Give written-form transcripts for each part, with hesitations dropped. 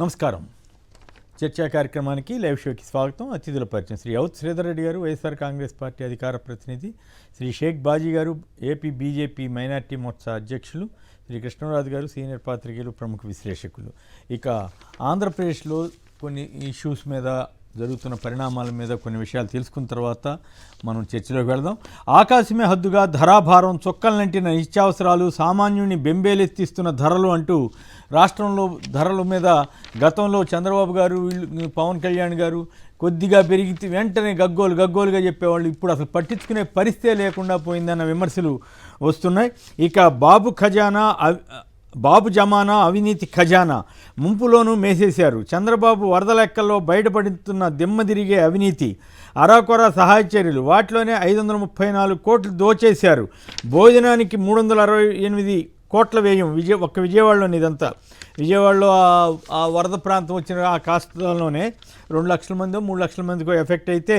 నమస్కారం. చర్చా కార్యక్రమానికి లైవ్ షోకి స్వాగతం. అతిథుల పరిచయం శ్రీ ఔత్ శ్రీధర్ రెడ్డి గారు, వైఎస్ఆర్ కాంగ్రెస్ పార్టీ అధికార ప్రతినిధి, శ్రీ షేక్ బాజీ గారు, ఏపీ బీజేపీ మైనార్టీ మోర్చా అధ్యక్షులు, శ్రీ కృష్ణరాజు గారు, సీనియర్ పాత్రికేయులు, ప్రముఖ విశ్లేషకులు. ఇక ఆంధ్రప్రదేశ్లో కొన్ని ఇష్యూస్ మీద, జరుగుతున్న పరిణామాల మీద కొన్ని విషయాలు తెలుసుకున్న తర్వాత మనం చర్చలోకి వెళదాం. ఆకాశమే హద్దుగా ధరాభారం, చొక్కలనంటిన నిత్యావసరాలు, సామాన్యుని బెంబేలెత్తిస్తున్న ధరలు అంటూ రాష్ట్రంలో ధరల మీద గతంలో చంద్రబాబు గారు, పవన్ కళ్యాణ్ గారు కొద్దిగా పెరిగితే వెంటనే గగ్గోలుగా చెప్పేవాళ్ళు. ఇప్పుడు అసలు పట్టించుకునే పరిస్థితే లేకుండా పోయిందన్న విమర్శలు వస్తున్నాయి. ఇక బాబు జమానా అవినీతి ఖజానా ముంపులోనూ మేసేశారు. చంద్రబాబు వరద లెక్కల్లో బయటపడుతున్న దిమ్మదిరిగే అవినీతి, అరాకొర సహాయ చర్యలు, వాటిలోనే 534 కోట్లు దోచేశారు. భోజనానికి 368 కోట్ల వ్యయం. విజయవాడలోని ఇదంతా విజయవాడలో ఆ వరద ప్రాంతం వచ్చిన ఆ కాస్ట్లోనే 2 లక్షల మందో 3 లక్షల మందికో ఎఫెక్ట్ అయితే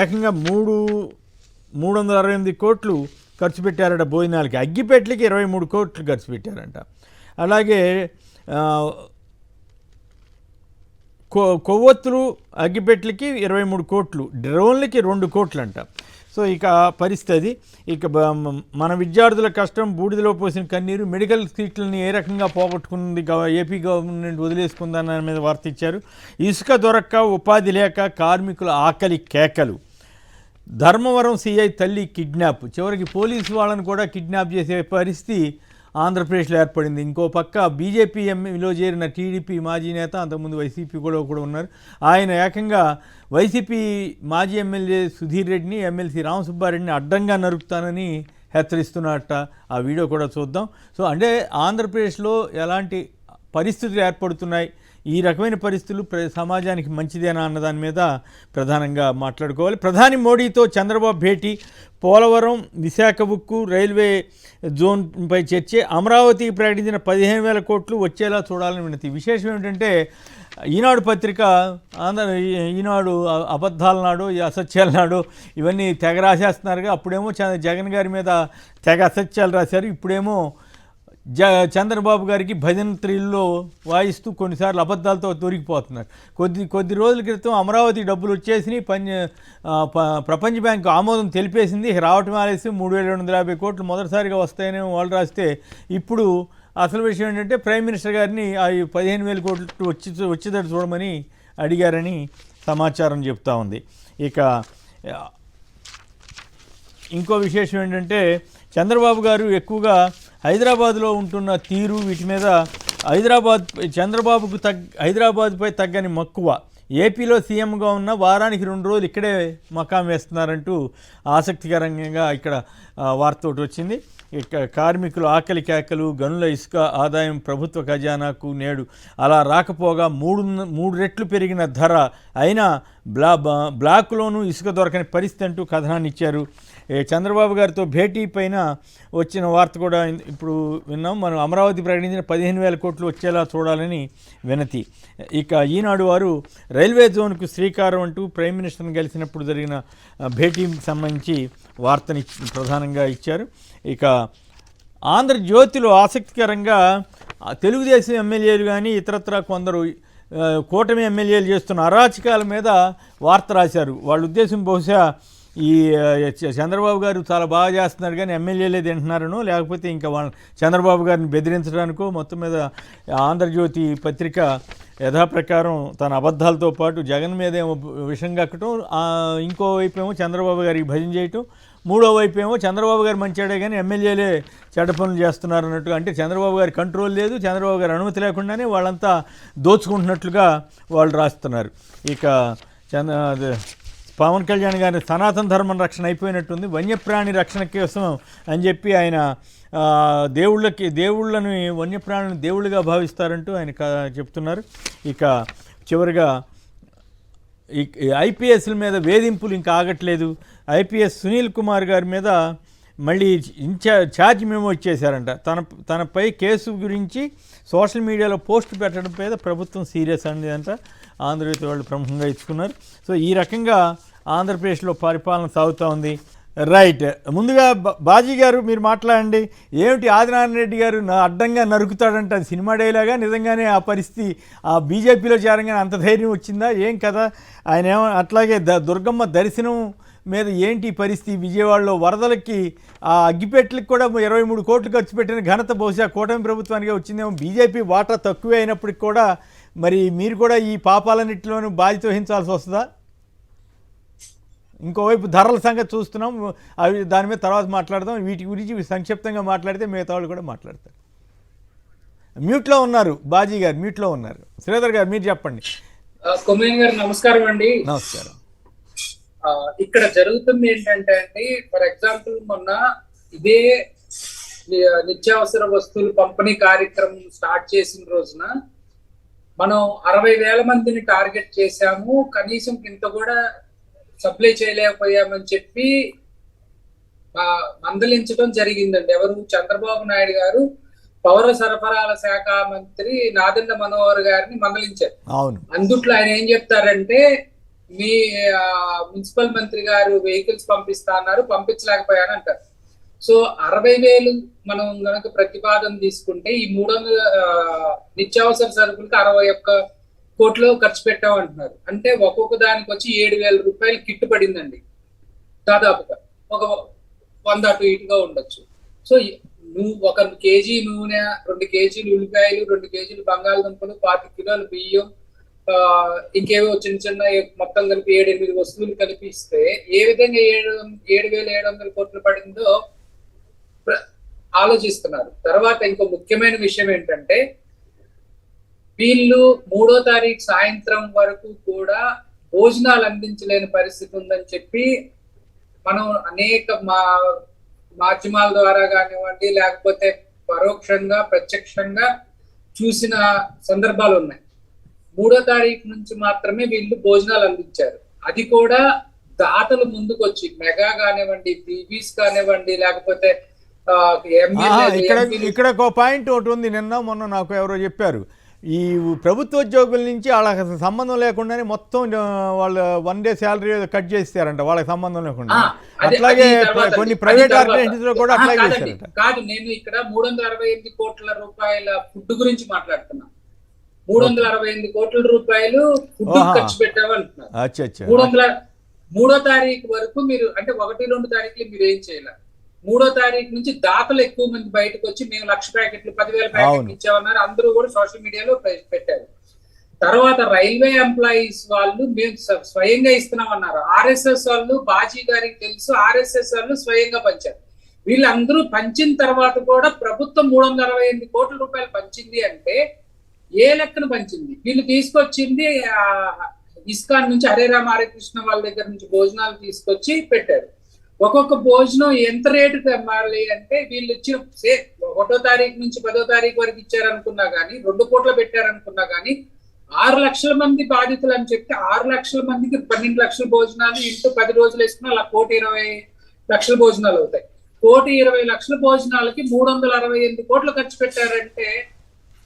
ఏకంగా 368 కోట్లు ఖర్చు పెట్టారట భోజనాలకి. అగ్గిపెట్లకి 23 కోట్లు ఖర్చు పెట్టారంట. అలాగే కొవ్వొత్తులు అగ్గిపెట్లకి 23 కోట్లు, డ్రోన్లకి 2 కోట్లు అంట. సో ఇక పరిస్థితి. ఇక మన విద్యార్థుల కష్టం బూడిదలో పోసిన కన్నీరు, మెడికల్ సీట్లని ఏ రకంగా పోగొట్టుకుంది ఏపీ గవర్నమెంట్ వదిలేసుకుందన్న మీద వార్త ఇచ్చారు. ఇసుక దొరక్క, ఉపాధి లేక కార్మికుల ఆకలి కేకలు. ధర్మవరం సిఐ తల్లి కిడ్నాప్, చివరికి పోలీసు వాళ్ళని కూడా కిడ్నాప్ చేసే పరిస్థితి ఆంధ్రప్రదేశ్లో ఏర్పడింది. ఇంకో పక్క బీజేపీ ఎంలో చేరిన టీడీపీ మాజీ నేత, అంతకుముందు వైసీపీ కూడా ఉన్నారు, ఆయన ఏకంగా వైసీపీ మాజీ ఎమ్మెల్యే సుధీర్ రెడ్డిని, ఎమ్మెల్సీ రామసుబ్బారెడ్డిని అడ్డంగా నరుకుతానని హెచ్చరిస్తున్నట్ట. ఆ వీడియో కూడా చూద్దాం. సో అంటే ఆంధ్రప్రదేశ్లో ఎలాంటి పరిస్థితులు ఏర్పడుతున్నాయి, ఈ రకమైన పరిస్థితులు సమాజానికి మంచిదేనా అన్న దాని మీద ప్రధానంగా మాట్లాడుకోవాలి. ప్రధాని మోడీతో చంద్రబాబు భేటీ, పోలవరం, విశాఖ ఉక్కు, రైల్వే జోన్పై చర్చే, అమరావతికి ప్రకటించిన 15,000 కోట్లు వచ్చేలా చూడాలని వినతి. విశేషం ఏమిటంటే ఈనాడు పత్రిక, ఈనాడు అబద్ధాల నాడు, అసత్యాల నాడు ఇవన్నీ తెగ రాసేస్తున్నారుగా. అప్పుడేమో జగన్ గారి మీద తెగ అసత్యాలు రాశారు, ఇప్పుడేమో చంద్రబాబు గారికి భజన త్రీల్లో వాయిస్తూ కొన్నిసార్లు అబద్ధాలతో దొరికిపోతున్నారు. కొద్ది రోజుల క్రితం అమరావతి డబ్బులు వచ్చేసి ప్రపంచ బ్యాంకు ఆమోదం తెలిపేసింది, రావటం ఆలస్యం, 3,250 కోట్లు మొదటిసారిగా వస్తాయని వాళ్ళు రాస్తే, ఇప్పుడు అసలు విషయం ఏంటంటే ప్రైమ్ మినిస్టర్ గారిని ఆ 15,000 కోట్లు వచ్చేటట్టు చూడమని అడిగారని సమాచారం చెప్తా ఉంది. ఇక ఇంకో విశేషం ఏంటంటే చంద్రబాబు గారు ఎక్కువగా హైదరాబాద్లో ఉంటున్న తీరు, వీటి మీద హైదరాబాద్పై తగ్గని మక్కువ. ఏపీలో సీఎంగా ఉన్న వారానికి 2 రోజులు ఇక్కడే మకాం వేస్తున్నారంటూ ఆసక్తికరంగా ఇక్కడ వార్త ఒకటి వచ్చింది. ఇక కార్మికులు ఆకలి కేకలు, గనుల ఇసుక ఆదాయం ప్రభుత్వ ఖజానాకు నేడు అలా రాకపోగా 3 రెట్లు పెరిగిన ధర అయినా బ్లాక్లోనూ ఇసుక దొరకని పరిస్థితి అంటూ కథనాన్ని ఇచ్చారు. చంద్రబాబు గారితో భేటీ పైన వచ్చిన వార్త కూడా ఇప్పుడు విన్నాం. మనం అమరావతి ప్రకటించిన 15,000 కోట్లు వచ్చేలా చూడాలని వినతి. ఇక ఈనాడు వారు రైల్వే జోన్కు శ్రీకారం అంటూ ప్రైమ్ మినిస్టర్ని కలిసినప్పుడు జరిగిన భేటీకి సంబంధించి వార్తని ప్రధానంగా ఇచ్చారు. ఇక ఆంధ్రజ్యోతిలో ఆసక్తికరంగా తెలుగుదేశం ఎమ్మెల్యేలు కానీ ఇతరత్రా కొందరు కూటమి ఎమ్మెల్యేలు చేస్తున్న అరాచకాల మీద వార్త రాశారు. వాళ్ళ ఉద్దేశం బహుశా ఈ చంద్రబాబు గారు చాలా బాగా చేస్తున్నారు కానీ ఎమ్మెల్యేలే తింటున్నారనో, లేకపోతే ఇంకా చంద్రబాబు గారిని బెదిరించడానికో. మొత్తం మీద ఆంధ్రజ్యోతి పత్రిక యథాప్రకారం తన అబద్ధాలతో పాటు జగన్ మీద ఏమో విషం కక్కటం, ఇంకో వైపు ఏమో చంద్రబాబు గారికి భజన చేయటం, మూడో వైపు ఏమో చంద్రబాబు గారు మంచివాడే కానీ ఎమ్మెల్యేలే చెడ్డ పనులు చేస్తున్నారు అన్నట్టుగా. అంటే చంద్రబాబు గారి కంట్రోల్ లేదు, చంద్రబాబు గారి అనుమతి లేకుండానే వాళ్ళంతా దోచుకుంటున్నట్లుగా వాళ్ళు రాస్తున్నారు. ఇక పవన్ కళ్యాణ్ గారి సనాతన ధర్మం రక్షణ అయిపోయినట్టుంది, వన్యప్రాణి రక్షణ కోసం అని చెప్పి ఆయన దేవుళ్ళని వన్యప్రాణులను దేవుళ్ళుగా భావిస్తారంటూ ఆయన చెప్తున్నారు. ఇక చివరిగా ఐపీఎస్ల మీద వేధింపులు ఇంకా ఆగట్లేదు. ఐపీఎస్ సునీల్ కుమార్ గారి మీద మళ్ళీ ఛార్జ్ మెమో ఇచ్చేశారంట. తనపై కేసు గురించి సోషల్ మీడియాలో పోస్ట్ పెట్టడం మీద ప్రభుత్వం సీరియస్ అనేదంట ఆంధ్రజ్యోతి వాళ్ళు ప్రముఖంగా ఇచ్చుకున్నారు. సో ఈ రకంగా ఆంధ్రప్రదేశ్లో పరిపాలన సాగుతూ ఉంది. రైట్. ముందుగా బాజీ గారు మీరు మాట్లాడండి. ఏమిటి ఆదినారాయణ రెడ్డి గారు అడ్డంగా నరుకుతాడంట, అది సినిమా డైలాగా నిజంగానే ఆ పరిస్థితి ఆ బీజేపీలో చేరంగానే అంత ధైర్యం వచ్చిందా ఏం కదా? ఆయన ఏమో అట్లాగే దుర్గమ్మ దర్శనం మీద ఏంటి పరిస్థితి? విజయవాడలో వరదలకి ఆ అగ్గిపెట్లకి కూడా 23 కోట్లు ఖర్చు పెట్టిన ఘనత బహుశా కూటమి ప్రభుత్వానికి వచ్చిందేమో. బీజేపీ వాటా తక్కువే అయినప్పటికి కూడా మరి మీరు కూడా ఈ పాపాలన్నింటిలోనూ బాధ్యత వహించాల్సి వస్తుందా? ఇంకోవైపు ధరల సంగతి చూస్తున్నాం, అవి దాని మీద తర్వాత మాట్లాడదాం. వీటి గురించి సంక్షిప్తంగా మాట్లాడితే మిగతా వాళ్ళు కూడా మాట్లాడతారు. మ్యూట్లో ఉన్నారు బాజీ గారు, మ్యూట్లో ఉన్నారు. శ్రీధర్ గారు మీరు చెప్పండి. కొమ్మినేని గారు నమస్కారం అండి. నమస్కారం. ఇక్కడ జరుగుతుంది ఏంటంటే అండి, ఫర్ ఎగ్జాంపుల్ మొన్న ఇదే నిత్యావసర వస్తువులు పంపిణీ కార్యక్రమం స్టార్ట్ చేసిన రోజున మనం 60,000 మందిని టార్గెట్ చేశాము, కనీసం ఇంత కూడా సప్లై చేయలేకపోయామని చెప్పి మందలించడం జరిగిందండి. ఎవరు? చంద్రబాబు నాయుడు గారు పౌర సరఫరాల శాఖ మంత్రి నాదెండ్ల మనోహర్ గారిని మందలించారు. అందుట్లో ఆయన ఏం చెప్తారంటే, మీ మున్సిపల్ మంత్రి గారు వెహికల్స్ పంపిస్తా అన్నారు, పంపించలేకపోయాను అంటారు. సో 60,000 మనం గనక ప్రతిపాదన తీసుకుంటే ఈ 300 నిత్యావసర సరుకులకి 61 కోట్లు ఖర్చు పెట్టామంటున్నారు. అంటే ఒక్కొక్క దానికి వచ్చి 7,000 రూపాయలు కిట్టు పడిందండి. దాదాపుగా ఒక 100 అటు ఇటుగా ఉండొచ్చు. సో నువ్వు 1 కేజీ నూనె, 2 కేజీలు ఉల్లిపాయలు, 2 కేజీలు బంగాళదుంపలు, 25 కిలోలు బియ్యం, ఇంకేవో చిన్న చిన్న మొత్తం కలిపి 7-8 వస్తువులు కలిపిస్తే ఏ విధంగా 7,700 కోట్లు పడిందో ఆలోచిస్తున్నారు. తర్వాత ఇంకో ముఖ్యమైన విషయం ఏంటంటే, వీళ్ళు 3వ తారీఖు సాయంత్రం వరకు కూడా భోజనాలు అందించలేని పరిస్థితి ఉందని చెప్పి మనం అనేక మాధ్యమాల ద్వారా కానివ్వండి, లేకపోతే పరోక్షంగా ప్రత్యక్షంగా చూసిన సందర్భాలు ఉన్నాయి. 3వ తారీఖు నుంచి మాత్రమే వీళ్ళు భోజనాలు అందించారు. అది కూడా దాతలు ముందుకు వచ్చి మెగా కానివ్వండి, బీబీస్ కానివ్వండి, లేకపోతే ఇక్కడ ఒక పాయింట్ ఒకటి ఉంది. నిన్న మొన్న నాకు ఎవరో చెప్పారు, ఈ ప్రభుత్వ ఉద్యోగుల నుంచి వాళ్ళకి సంబంధం లేకుండానే మొత్తం వాళ్ళ 1 డే శాలరీ కట్ చేస్తారంట, వాళ్ళకి సంబంధం లేకుండా. అట్లాగే కొన్ని ప్రైవేట్ ఆర్గనైజేషన్స్ లో కూడా అప్లై చేశారంట. కాదు, నేను ఇక్కడ 368 కోట్ల రూపాయల ఫుడ్ గురించి మాట్లాడుతున్నా. 368 కోట్ల రూపాయలు ఫుడ్ ఖర్చు పెట్టామంటున్నారు. 3వ తారీఖు వరకు మీరు అంటే 1-2 తారీఖులు మీరు ఏం చేయాలి? 3వ తారీఖు నుంచి దాతలు ఎక్కువ మంది బయటకు వచ్చి మేము 1,00,000 ప్యాకెట్లు 10,000 ప్యాకెట్లు ఇచ్చామన్నారు. అందరూ కూడా సోషల్ మీడియాలో పెట్టారు. తర్వాత రైల్వే ఎంప్లాయీస్ వాళ్ళు మేము స్వయంగా ఇస్తున్నామన్నారు. ఆర్ఎస్ఎస్ వాళ్ళు, బాజీ గారికి తెలుసు, ఆర్ఎస్ఎస్ వాళ్ళు స్వయంగా పంచారు. వీళ్ళందరూ పంచిన తర్వాత కూడా ప్రభుత్వం 368 కోట్ల రూపాయలు పంచింది అంటే ఏ లెక్కన పంచింది? వీళ్ళు తీసుకొచ్చింది ఇస్కాన్ నుంచి హరే రామ హరే కృష్ణ వాళ్ళ దగ్గర నుంచి భోజనాలు తీసుకొచ్చి పెట్టారు. ఒక్కొక్క భోజనం ఎంత రేటుకి అమ్మాలి అంటే, వీళ్ళు ఇచ్చిన 1వ తారీఖు నుంచి 10వ తారీఖు వరకు ఇచ్చారనుకున్నా కానీ, 2 కోట్లు పెట్టారనుకున్నా కానీ, 6 లక్షల మంది బాధితులు అని చెప్తే 6 లక్షల మందికి 12 లక్షల భోజనాలు ఇంటూ 10 రోజులు వేసుకున్న అలా 1,20,00,000 భోజనాలు అవుతాయి. 1,20,00,000 భోజనాలకి 368 కోట్లు ఖర్చు పెట్టారంటే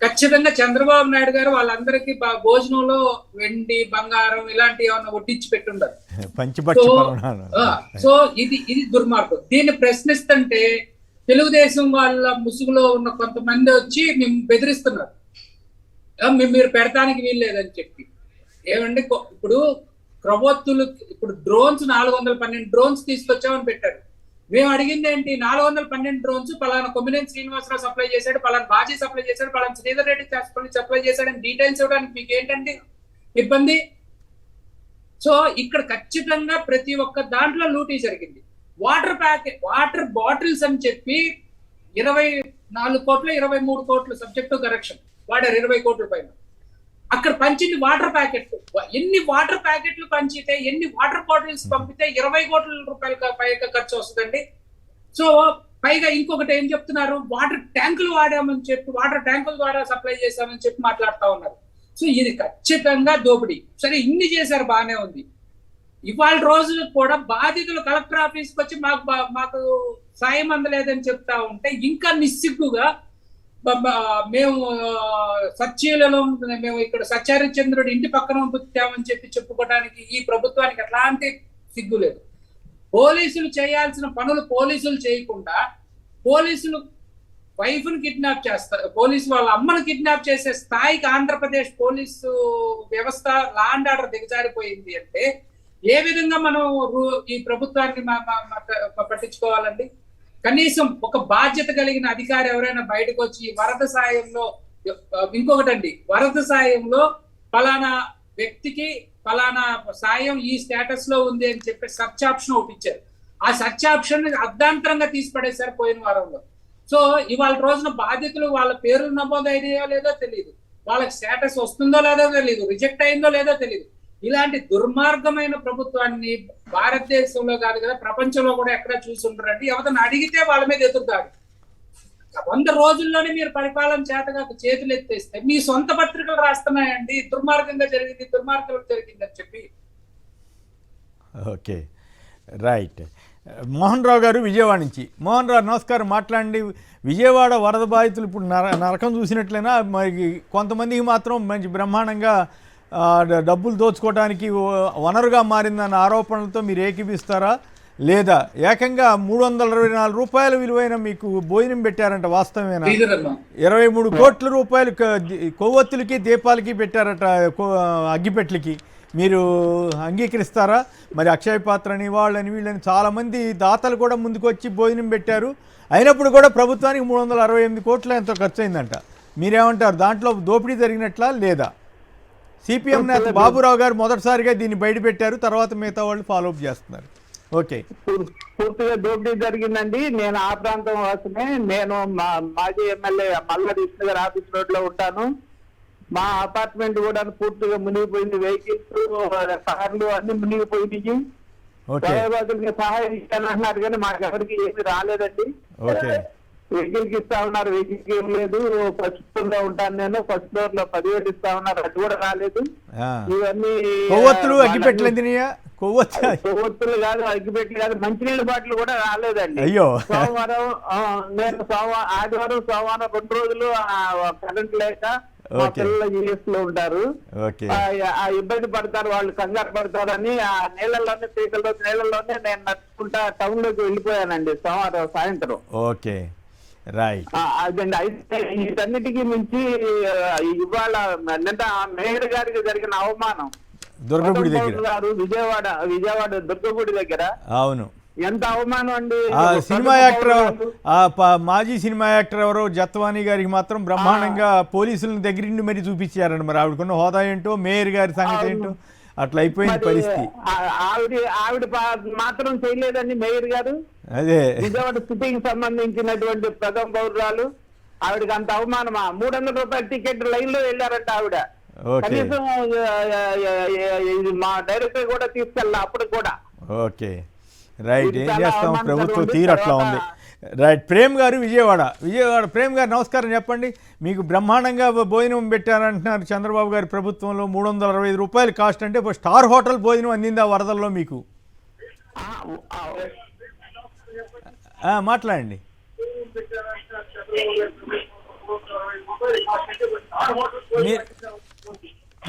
ఖచ్చితంగా చంద్రబాబు నాయుడు గారు వాళ్ళందరికీ భోజనంలో వెండి, బంగారం ఇలాంటి ఏమన్నా వడ్డించి పెట్టుండారు. సో ఇది దుర్మార్గం. దీన్ని ప్రశ్నిస్తుంటే తెలుగుదేశం వాళ్ళ ముసుగులో ఉన్న కొంతమంది వచ్చి మేము బెదిరిస్తున్నారు, మీరు పెడతానికి వీల్లేదని చెప్పి. ఏమండి, ఇప్పుడు ప్రభుత్వాలు ఇప్పుడు డ్రోన్స్ 412 డ్రోన్స్ తీసుకొచ్చామని పెట్టారు. మేము అడిగింది ఏంటి? 412 డ్రోన్స్ పలానా కొమ్మినేని శ్రీనివాసరావు సప్లై చేశాడు, పలానా బాజీ సప్లై చేశాడు, పలానా శ్రీధర్ రెడ్డి సప్లై చేశాడని డీటెయిల్స్ ఇవ్వడానికి మీకు ఏంటండి ఇబ్బంది? సో ఇక్కడ ఖచ్చితంగా ప్రతి ఒక్క దాంట్లో లూటీ జరిగింది. వాటర్ బాటిల్స్ అని చెప్పి 24 కోట్లు 23 కోట్లు సబ్జెక్టు కరెక్షన్ వాడారు, 20 కోట్ల పైన. అక్కడ పంచింది వాటర్ ప్యాకెట్లు. ఎన్ని వాటర్ ప్యాకెట్లు పంచితే, ఎన్ని వాటర్ బాటిల్స్ పంపితే 20 కోట్ల రూపాయల పైగా ఖర్చు వస్తుందండి. సో పైగా ఇంకొకటి ఏం చెప్తున్నారు, వాటర్ ట్యాంకులు వాడామని చెప్పి, వాటర్ ట్యాంకుల ద్వారా సప్లై చేశామని చెప్పి మాట్లాడుతూ ఉన్నారు. సో ఇది ఖచ్చితంగా దోపిడీ. సరే, ఇన్ని చేశారు, బాగానే ఉంది. ఇవాళ రోజు కూడా బాధితులు కలెక్టర్ ఆఫీస్కి వచ్చి మాకు సాయం అందలేదని చెప్తా ఉంటే ఇంకా నిస్సిగ్గుగా మేము సత్యలలో మేము ఇక్కడ సత్యహరిశ్చంద్రుడు ఇంటి పక్కన పుట్టామని చెప్పి చెప్పుకోవడానికి ఈ ప్రభుత్వానికి ఎట్లాంటి సిగ్గు లేదు. పోలీసులు చేయాల్సిన పనులు పోలీసులు చేయకుండా పోలీసులు వైఫ్ ను కిడ్నాప్ చేస్తారు, పోలీసు వాళ్ళ అమ్మను కిడ్నాప్ చేసే స్థాయికి ఆంధ్రప్రదేశ్ పోలీసు వ్యవస్థ లా అండ్ ఆర్డర్ దిగజారిపోయింది అంటే ఏ విధంగా మనం ఈ ప్రభుత్వాన్ని పట్టించుకోవాలండి? కనీసం ఒక బాధ్యత కలిగిన అధికారి ఎవరైనా బయటకు వచ్చి వరద సాయంలో, ఇంకొకటండి, వరద సాయంలో ఫలానా వ్యక్తికి ఫలానా సాయం ఈ స్టేటస్ లో ఉంది అని చెప్పి సర్చ్ ఆప్షన్ ఒకటి ఇచ్చారు. ఆ సర్చ్ ఆప్షన్ అర్ధాంతరంగా తీసి పడేశారు పోయిన వారంలో. సో ఇవాళ రోజున బాధితులు వాళ్ళ పేర్లు నమోదైనాయో లేదో తెలియదు, వాళ్ళకి స్టేటస్ వస్తుందో లేదో తెలియదు, రిజెక్ట్ అయిందో లేదో తెలియదు. ఇలాంటి దుర్మార్గమైన ప్రభుత్వాన్ని భారతదేశంలో కాదు కదా, ప్రపంచంలో కూడా ఎక్కడ చూసి ఉండరండి. ఎవరిని అడిగితే వాళ్ళ మీద ఎదురుతాడు. 100 రోజుల్లోనే మీరు పరిపాలన చేతగా చేతులు ఎత్తేస్తే మీ సొంత పత్రికలు రాస్తున్నాయండి దుర్మార్గంగా జరిగింది, దుర్మార్గంగా జరిగింది అని చెప్పి. Okay, right. మోహన్ రావు గారు విజయవాడ నుంచి. మోహన్ రావు నమస్కారం, మాట్లాడండి. విజయవాడ వరద బాధితులు ఇప్పుడు నరకం చూసినట్లయినా మరి కొంతమందికి మాత్రం మంచి బ్రహ్మాండంగా డబ్బులు దోచుకోవడానికి వనరుగా మారిందన్న ఆరోపణలతో మీరు ఏకీపిస్తారా, లేదా ఏకంగా 324 రూపాయల విలువైన మీకు భోజనం పెట్టారంట, వాస్తవేనా? 23 కోట్ల రూపాయలు కొవ్వొత్తులకి దీపాలకి పెట్టారట, అగ్గిపెట్లకి. మీరు అంగీకరిస్తారా? మరి అక్షయ పాత్రని వాళ్ళని వీళ్ళని చాలామంది దాతలు కూడా ముందుకు వచ్చి భోజనం పెట్టారు. అయినప్పుడు కూడా ప్రభుత్వానికి 368 కోట్ల ఎంతో ఖర్చు అయిందంట. మీరేమంటారు? దాంట్లో దోపిడీ జరిగినట్లా లేదా? సిపిఎం నేత బాబురావు గారు మొదటిసారిగా దీన్ని బయటపెట్టారు, తర్వాత మిగతా వాళ్ళు ఫాలోఅప్ చేస్తున్నారు. ఓకే, పూర్తిగా దోపిడీ జరిగిందండి. నేను ఆ ప్రాంతం వాసనే. నేను మాజీ ఎమ్మెల్యే మల్లా విష్ణు గారి ఆఫీస్ రోడ్ లో ఉంటాను. మా అపార్ట్మెంట్ కూడా పూర్తిగా మునిగిపోయింది, వెహికల్స్ కార్లు అన్ని మునిగిపోయినాయి. ప్రయోగాలకు సహాయం ఇస్తానంటున్నారు కానీ మాకు ఎవరికి ఏమి రాలేదండి. వెహికల్ కి ఇస్తా ఉన్నారు, వెహికల్ కి ఏం లేదు. ఫస్ట్ ఫ్లోర్ లో ఉంటాను నేను, ఫస్ట్ ఫ్లోర్ లో 10,000 ఇస్తా ఉన్నారు, అది కూడా రాలేదు. ఇవన్నీ కొవ్వొత్తులు కాదు, అగ్గిపెట్లు కాదు, మంచినీళ్ళ బాటిల్ కూడా రాలేదండి. సోమవారం నేను ఆదివారం సోమవారం 2 రోజులు కరెంట్ లేక మా పిల్లలు యూఎస్ లో ఉంటారు, ఆ ఇబ్బంది పడతారు, వాళ్ళు కంగారు పడతారని ఆ నీళ్ళలోనే నీళ్ళలోనే నేను నడుచుకుంటా టౌన్ లోకి వెళ్ళిపోయానండి సోమవారం సాయంత్రం. Okay, right. అదండి. అయితే వీటన్నిటికీ మించి ఇవాళ నిన్న మేయర్ గారికి జరిగిన అవమానం దుర్గగుడి దగ్గర, విజయవాడ దుర్గగుడి దగ్గర. అవును, ఎంత అవమానం అండి. సినిమా యాక్టర్, మాజీ సినిమా యాక్టర్ ఎవరో జత్వానీ గారికి మాత్రం బ్రహ్మాండంగా పోలీసులను దగ్గరిండి మరీ చూపించారండి. మరి ఆవిడకున్న హోదా ఏంటో, మేయర్ గారి సంగతి ఏంటో, అట్లా అయిపోయింది పరిస్థితి. ఆవిడ మాత్రం చేయలేదండి మేయర్ గారు. అదే విజయవాడ సిటీకి సంబంధించినటువంటి ప్రథమ పౌరురాలు, ఆవిడకి అంత అవమానమా? 300 రూపాయల టికెట్ లైన్ లో వెళ్ళారంట ఆవిడ. కనీసం మా డైరెక్టర్ కూడా తీసుకెళ్ళా అప్పుడు కూడా. Okay, right. ఏం చేస్తాం, ప్రభుత్వం తీరు అట్లా ఉంది. రైట్. ప్రేమ్ గారు విజయవాడ. ప్రేమ్ గారు నమస్కారం, చెప్పండి. మీకు బ్రహ్మాండంగా భోజనం పెట్టారంటున్నారు చంద్రబాబు గారి ప్రభుత్వంలో. 365 రూపాయలు కాస్ట్ అంటే స్టార్ హోటల్ భోజనం అందిందా వరదల్లో మీకు? మాట్లాడండి.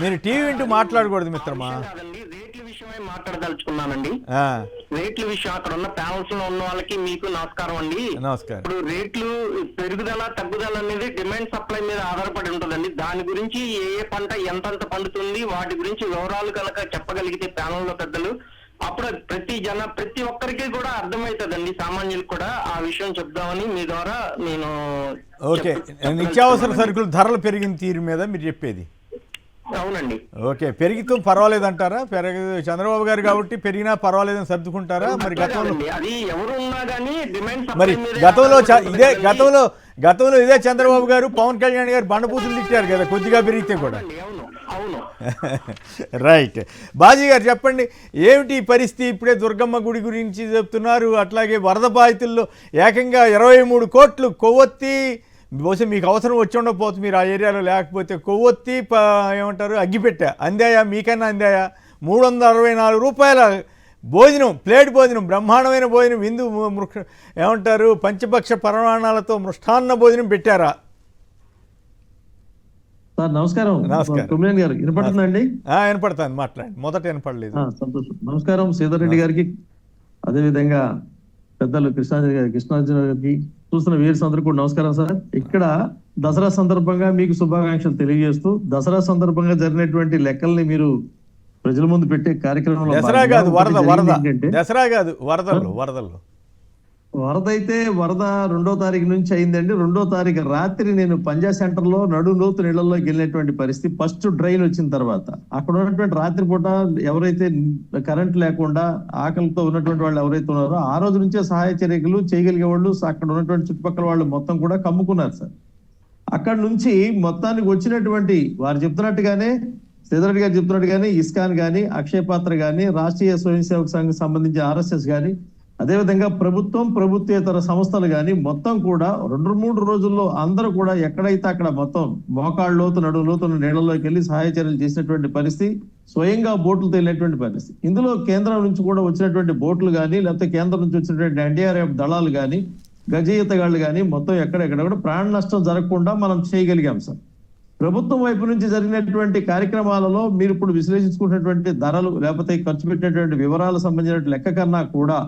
మీరు టీవీ వింటూ మాట్లాడకూడదు మిత్రమా. రేట్ల విషయమే మాట్లాడదలుచుకున్నానండి. రేట్ల విషయం అక్కడ ఉన్న ప్యానల్స్ లో ఉన్న వాళ్ళకి మీకు నమస్కారం అండి. నమస్కారం. ఇప్పుడు రేట్లు పెరుగుదల తగ్గుదల అనేది డిమాండ్ సప్లై మీద ఆధారపడి ఉంటుందండి. దాని గురించి ఏ పంట ఎంతంత పండుతుంది వాటి గురించి వివరాలు కనుక చెప్పగలిగితే ప్యానల్ లో పెద్దలు, అప్పుడు ప్రతి ఒక్కరికి కూడా అర్థమవుతుందండి, సామాన్యులకు కూడా. ఆ విషయం చెప్దామని మీ ద్వారా నేను. ఓకే, నిత్యావసర సరుకులు ధరలు పెరిగిన తీరు మీద మీరు చెప్పేది? అవునండి. ఓకే, పెరిగితే పర్వాలేదు అంటారా? చంద్రబాబు గారు కాబట్టి పెరిగినా పర్వాలేదని సర్దుకుంటారా? మరి గతంలో మరి గతంలో ఇదే చంద్రబాబు గారు పవన్ కళ్యాణ్ గారు బండపూతులు తిట్టారు కదా కొద్దిగా పెరిగితే కూడా. రైట్. బాజీ గారు చెప్పండి, ఏమిటి పరిస్థితి? ఇప్పుడే దుర్గమ్మ గుడి గురించి చెప్తున్నారు, అట్లాగే వరద బాధితుల్లో ఏకంగా 23 కోట్లు కొవ్వొత్తి, బహుశా మీకు అవసరం వచ్చి ఉండకపోతుంది మీరు ఆ ఏరియాలో లేకపోతే, కొవ్వొత్తి ఏమంటారు అగ్గిపెట్టా అందాయా? మీకన్నా అందాయా? 364 రూపాయల భోజనం, ప్లేట్ భోజనం, బ్రహ్మాండమైన భోజనం, విందు ఏమంటారు పంచపక్ష పరమాణాలతో మృష్టాన్న భోజనం పెట్టారా? సార్ నమస్కారం. గారు వినపడుతుందండి? వినపడతాను, మాట్లాడండి. మొదట వినపడలేదు. సంతోషం. నమస్కారం శ్రీధర్ రెడ్డి గారికి, అదేవిధంగా పెద్దలు కృష్ణార్జున గారికి, చూస్తున్న వ్యూయర్స్ అందరికీ కూడా నమస్కారం సార్. ఇక్కడ దసరా సందర్భంగా మీకు శుభాకాంక్షలు తెలియజేస్తూ, దసరా సందర్భంగా జరిగినటువంటి లెక్కల్ని మీరు ప్రజల ముందు పెట్టే కార్యక్రమంలో దసరా కాదు వరద వరద ఏంటంటే, దసరా కాదు వరదల్లో వరద అయితే వరద 2వ తారీఖు నుంచి అయిందండి. 2వ తారీఖు రాత్రి నేను పంజా సెంటర్ లో నడు లోతు నీళ్ళల్లోకి వెళ్ళినటువంటి పరిస్థితి. ఫస్ట్ డ్రైన్ వచ్చిన తర్వాత అక్కడ ఉన్నటువంటి రాత్రిపూట ఎవరైతే కరెంట్ లేకుండా ఆకలితో ఉన్నటువంటి వాళ్ళు ఎవరైతే ఉన్నారో ఆ రోజు నుంచే సహాయ చర్యలు చేయగలిగే వాళ్ళు అక్కడ ఉన్నటువంటి చుట్టుపక్కల వాళ్ళు మొత్తం కూడా కమ్ముకున్నారు సార్. అక్కడ నుంచి మొత్తానికి వచ్చినటువంటి వారు చెప్తున్నట్టుగానే, శ్రీధర్ గారు చెప్తున్నట్టుగానే ఇస్కాన్ గాని, అక్షయ పాత్ర గాని, రాష్ట్రీయ స్వయం సేవక సంఘం సంబంధించిన RSS గాని, అదేవిధంగా ప్రభుత్వేతర సంస్థలు కానీ మొత్తం కూడా 2-3 రోజుల్లో అందరూ కూడా ఎక్కడైతే అక్కడ మొత్తం మోకాళ్ళ లోతు నడుము లోతున్న నీళ్ళలోకి వెళ్ళి సహాయ చర్యలు చేసినటువంటి పరిస్థితి, స్వయంగా బోట్లు తేలినటువంటి పరిస్థితి. ఇందులో కేంద్రం నుంచి కూడా వచ్చినటువంటి బోట్లు కానీ, లేకపోతే కేంద్రం నుంచి వచ్చినటువంటి NDRF దళాలు కానీ, గజయితగాళ్ళు కానీ మొత్తం ఎక్కడెక్కడ కూడా ప్రాణ నష్టం జరగకుండా మనం చేయగలిగాం సార్. ప్రభుత్వం వైపు నుంచి జరిగినటువంటి కార్యక్రమాలలో మీరు ఇప్పుడు విశ్లేషించుకున్నటువంటి ధరలు లేకపోతే ఖర్చు పెట్టినటువంటి వివరాలు సంబంధించిన లెక్క కన్నా కూడా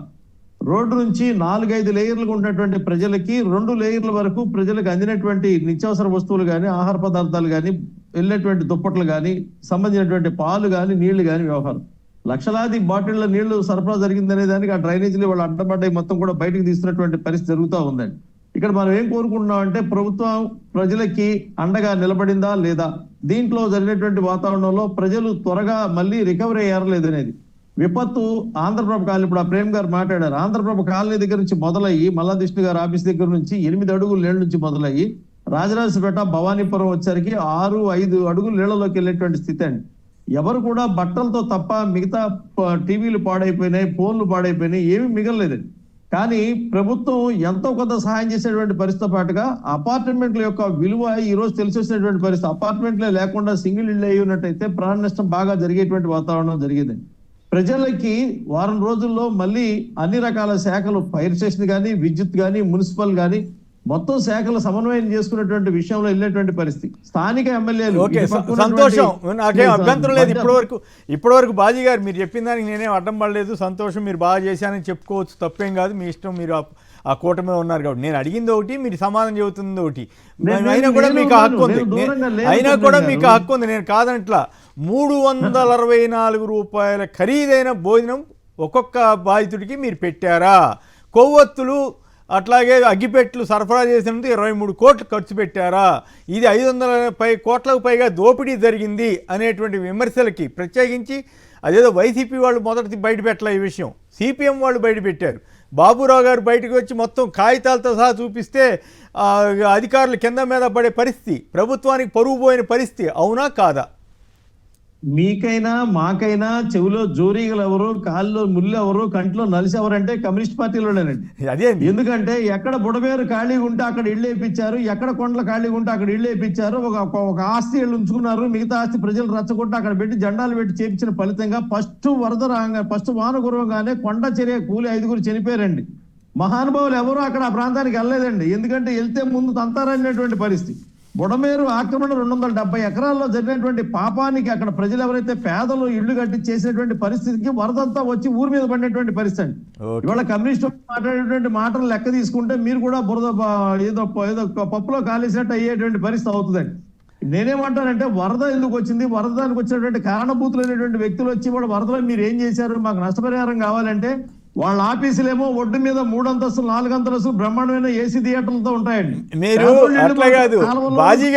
రోడ్డు నుంచి 4-5 లేయర్లుగా ఉన్నటువంటి ప్రజలకి 2 లేయర్ల వరకు ప్రజలకు అందినటువంటి నిత్యావసర వస్తువులు కానీ, ఆహార పదార్థాలు కానీ, వెళ్ళినటువంటి దుప్పట్లు కానీ, సంబంధించినటువంటి పాలు కానీ, నీళ్లు కానీ వ్యవహారం లక్షలాది బాటిళ్ల నీళ్లు సరఫరా జరిగిందనే దానికి ఆ డ్రైనేజీలు వాళ్ళు అడ్డపడ్డాయి మొత్తం కూడా బయటకు తీస్తున్నటువంటి పరిస్థితి జరుగుతూ ఉందండి. ఇక్కడ మనం ఏం కోరుకుంటున్నాం అంటే ప్రభుత్వం ప్రజలకి అండగా నిలబడిందా లేదా, దీంట్లో జరిగినటువంటి వాతావరణంలో ప్రజలు త్వరగా మళ్ళీ రికవరీ అయ్యారా లేదనేది. విపత్తు ఆంధ్రప్రభ కాలనీ, ఇప్పుడు ఆ ప్రేమ్ గారు మాట్లాడారు, ఆంధ్రప్రభ కాలనీ దగ్గర నుంచి మొదలయ్యి మల్లాదిష్ణ గారు ఆఫీస్ దగ్గర నుంచి 8 అడుగుల నీళ్ళ నుంచి మొదలయ్యి రాజరాజపేట భవానీపురం వచ్చరికి 6-5 అడుగుల నీళ్ళలోకి వెళ్ళేటువంటి స్థితి అండి. ఎవరు కూడా బట్టలతో తప్ప మిగతా టీవీలు పాడైపోయినాయి, ఫోన్లు పాడైపోయినాయి, ఏమి మిగలలేదండి. కానీ ప్రభుత్వం ఎంతో కొంత సహాయం చేసేటువంటి పరిస్థితితో పాటుగా అపార్ట్మెంట్ల యొక్క విలువ ఈ రోజు తెలిసి వచ్చినటువంటి పరిస్థితి. అపార్ట్మెంట్లే లేకుండా సింగిల్ ఇళ్ళు అయి ఉన్నట్టయితే ప్రాణ నష్టం బాగా జరిగేటువంటి వాతావరణం జరిగేదండి. ప్రజలకి వారం రోజుల్లో మళ్ళీ అన్ని రకాల శాఖలు, ఫైర్ స్టేషన్ కానీ, విద్యుత్ కానీ, మున్సిపల్ కానీ మొత్తం శాఖలు సమన్వయం చేసుకున్నటువంటి విషయంలో వెళ్ళేటువంటి పరిస్థితి. స్థానిక ఎమ్మెల్యేలు సంతోషం, నాకేం అభ్యంతరం లేదు. ఇప్పటివరకు బాజీ గారు మీరు చెప్పిన దానికి నేనేం అడ్డం పడలేదు. సంతోషం, మీరు బాగా చేశానని చెప్పుకోవచ్చు, తప్పేం కాదు, మీ ఇష్టం. మీరు ఆ కూటమిలో ఉన్నారు కాబట్టి నేను అడిగింది ఒకటి, మీరు సమాధానం చెబుతుంది ఒకటి. అయినా కూడా మీకు హక్కు ఉంది, నేను కాదంట్లా. 364 రూపాయల ఖరీదైన భోజనం ఒక్కొక్క బాధితుడికి మీరు పెట్టారా? కొవ్వొత్తులు అట్లాగే అగ్గిపెట్లు సరఫరా చేసినందుకు 23 కోట్లు ఖర్చు పెట్టారా? ఇది 500 కోట్లకు పైగా దోపిడీ జరిగింది అనేటువంటి విమర్శలకి ప్రత్యేకించి అదేదో వైసీపీ వాళ్ళు మొదటి బయట పెట్టలే ఈ విషయం, CPM వాళ్ళు బయట పెట్టారు. బాబురావు గారు బయటకు వచ్చి మొత్తం కాగితాలతో సహా చూపిస్తే అధికారులు కింద మీద పడే పరిస్థితి, ప్రభుత్వానికి పరువు పోయిన పరిస్థితి, అవునా కాదా? మీకైనా మాకైనా చెవిలో జోరీగలు ఎవరు, కాళ్ళలో ముళ్ళు ఎవరు, కంట్లో నలిసి ఎవరంటే కమ్యూనిస్ట్ పార్టీలోనేనండి. అదే ఎందుకంటే ఎక్కడ బుడమేరు ఖాళీగా ఉంటే అక్కడ ఇళ్ళు వేయించారు, ఎక్కడ కొండలు ఖాళీగా ఉంటే అక్కడ ఇళ్ళు వేయించారు. ఒక ఆస్తి ఇళ్ళు ఉంచుకున్నారు, మిగతా ఆస్తి ప్రజలు రచ్చగొట్టి అక్కడ పెట్టి జెండాలు పెట్టి చేపించిన ఫలితంగా ఫస్ట్ వరద రాగా, ఫస్ట్ వాన కురవగానే కొండ చర్య కూలి 5 చనిపోయారండి. మహానుభావులు ఎవరు అక్కడ ఆ ప్రాంతానికి వెళ్ళలేదండి, ఎందుకంటే వెళ్తే ముందు తంతారనేటువంటి పరిస్థితి. బుడమేరు ఆక్రమణ 270 ఎకరాల్లో జరిగినటువంటి పాపానికి అక్కడ ప్రజలు ఎవరైతే పేదలు ఇళ్లు కట్టి చేసినటువంటి పరిస్థితికి వరదంతా వచ్చి ఊరి మీద పడినటువంటి పరిస్థితి అండి. ఇవాళ కమ్యూనిస్టు మాట్లాడేటువంటి మాటలు లెక్క తీసుకుంటే మీరు కూడా బురద ఏదో పప్పులో కాలేసినట్టు అయ్యేటువంటి పరిస్థితి అవుతుందండి. నేనేమంటానంటే వరద ఎందుకు వచ్చింది, వరదానికి వచ్చినటువంటి కారణభూతులైనటువంటి వ్యక్తులు వచ్చి కూడా వరదలో మీరు ఏం చేశారు, మాకు నష్టపరిహారం కావాలంటే వాళ్ళ ఆఫీసులేమో ఒడ్డు మీద 3 అంతస్తులు 4 అంతస్తులు బ్రహ్మాండమైన AC థియేటర్లతో ఉంటాయండి. మీరు అట్లా కాదు బాజీ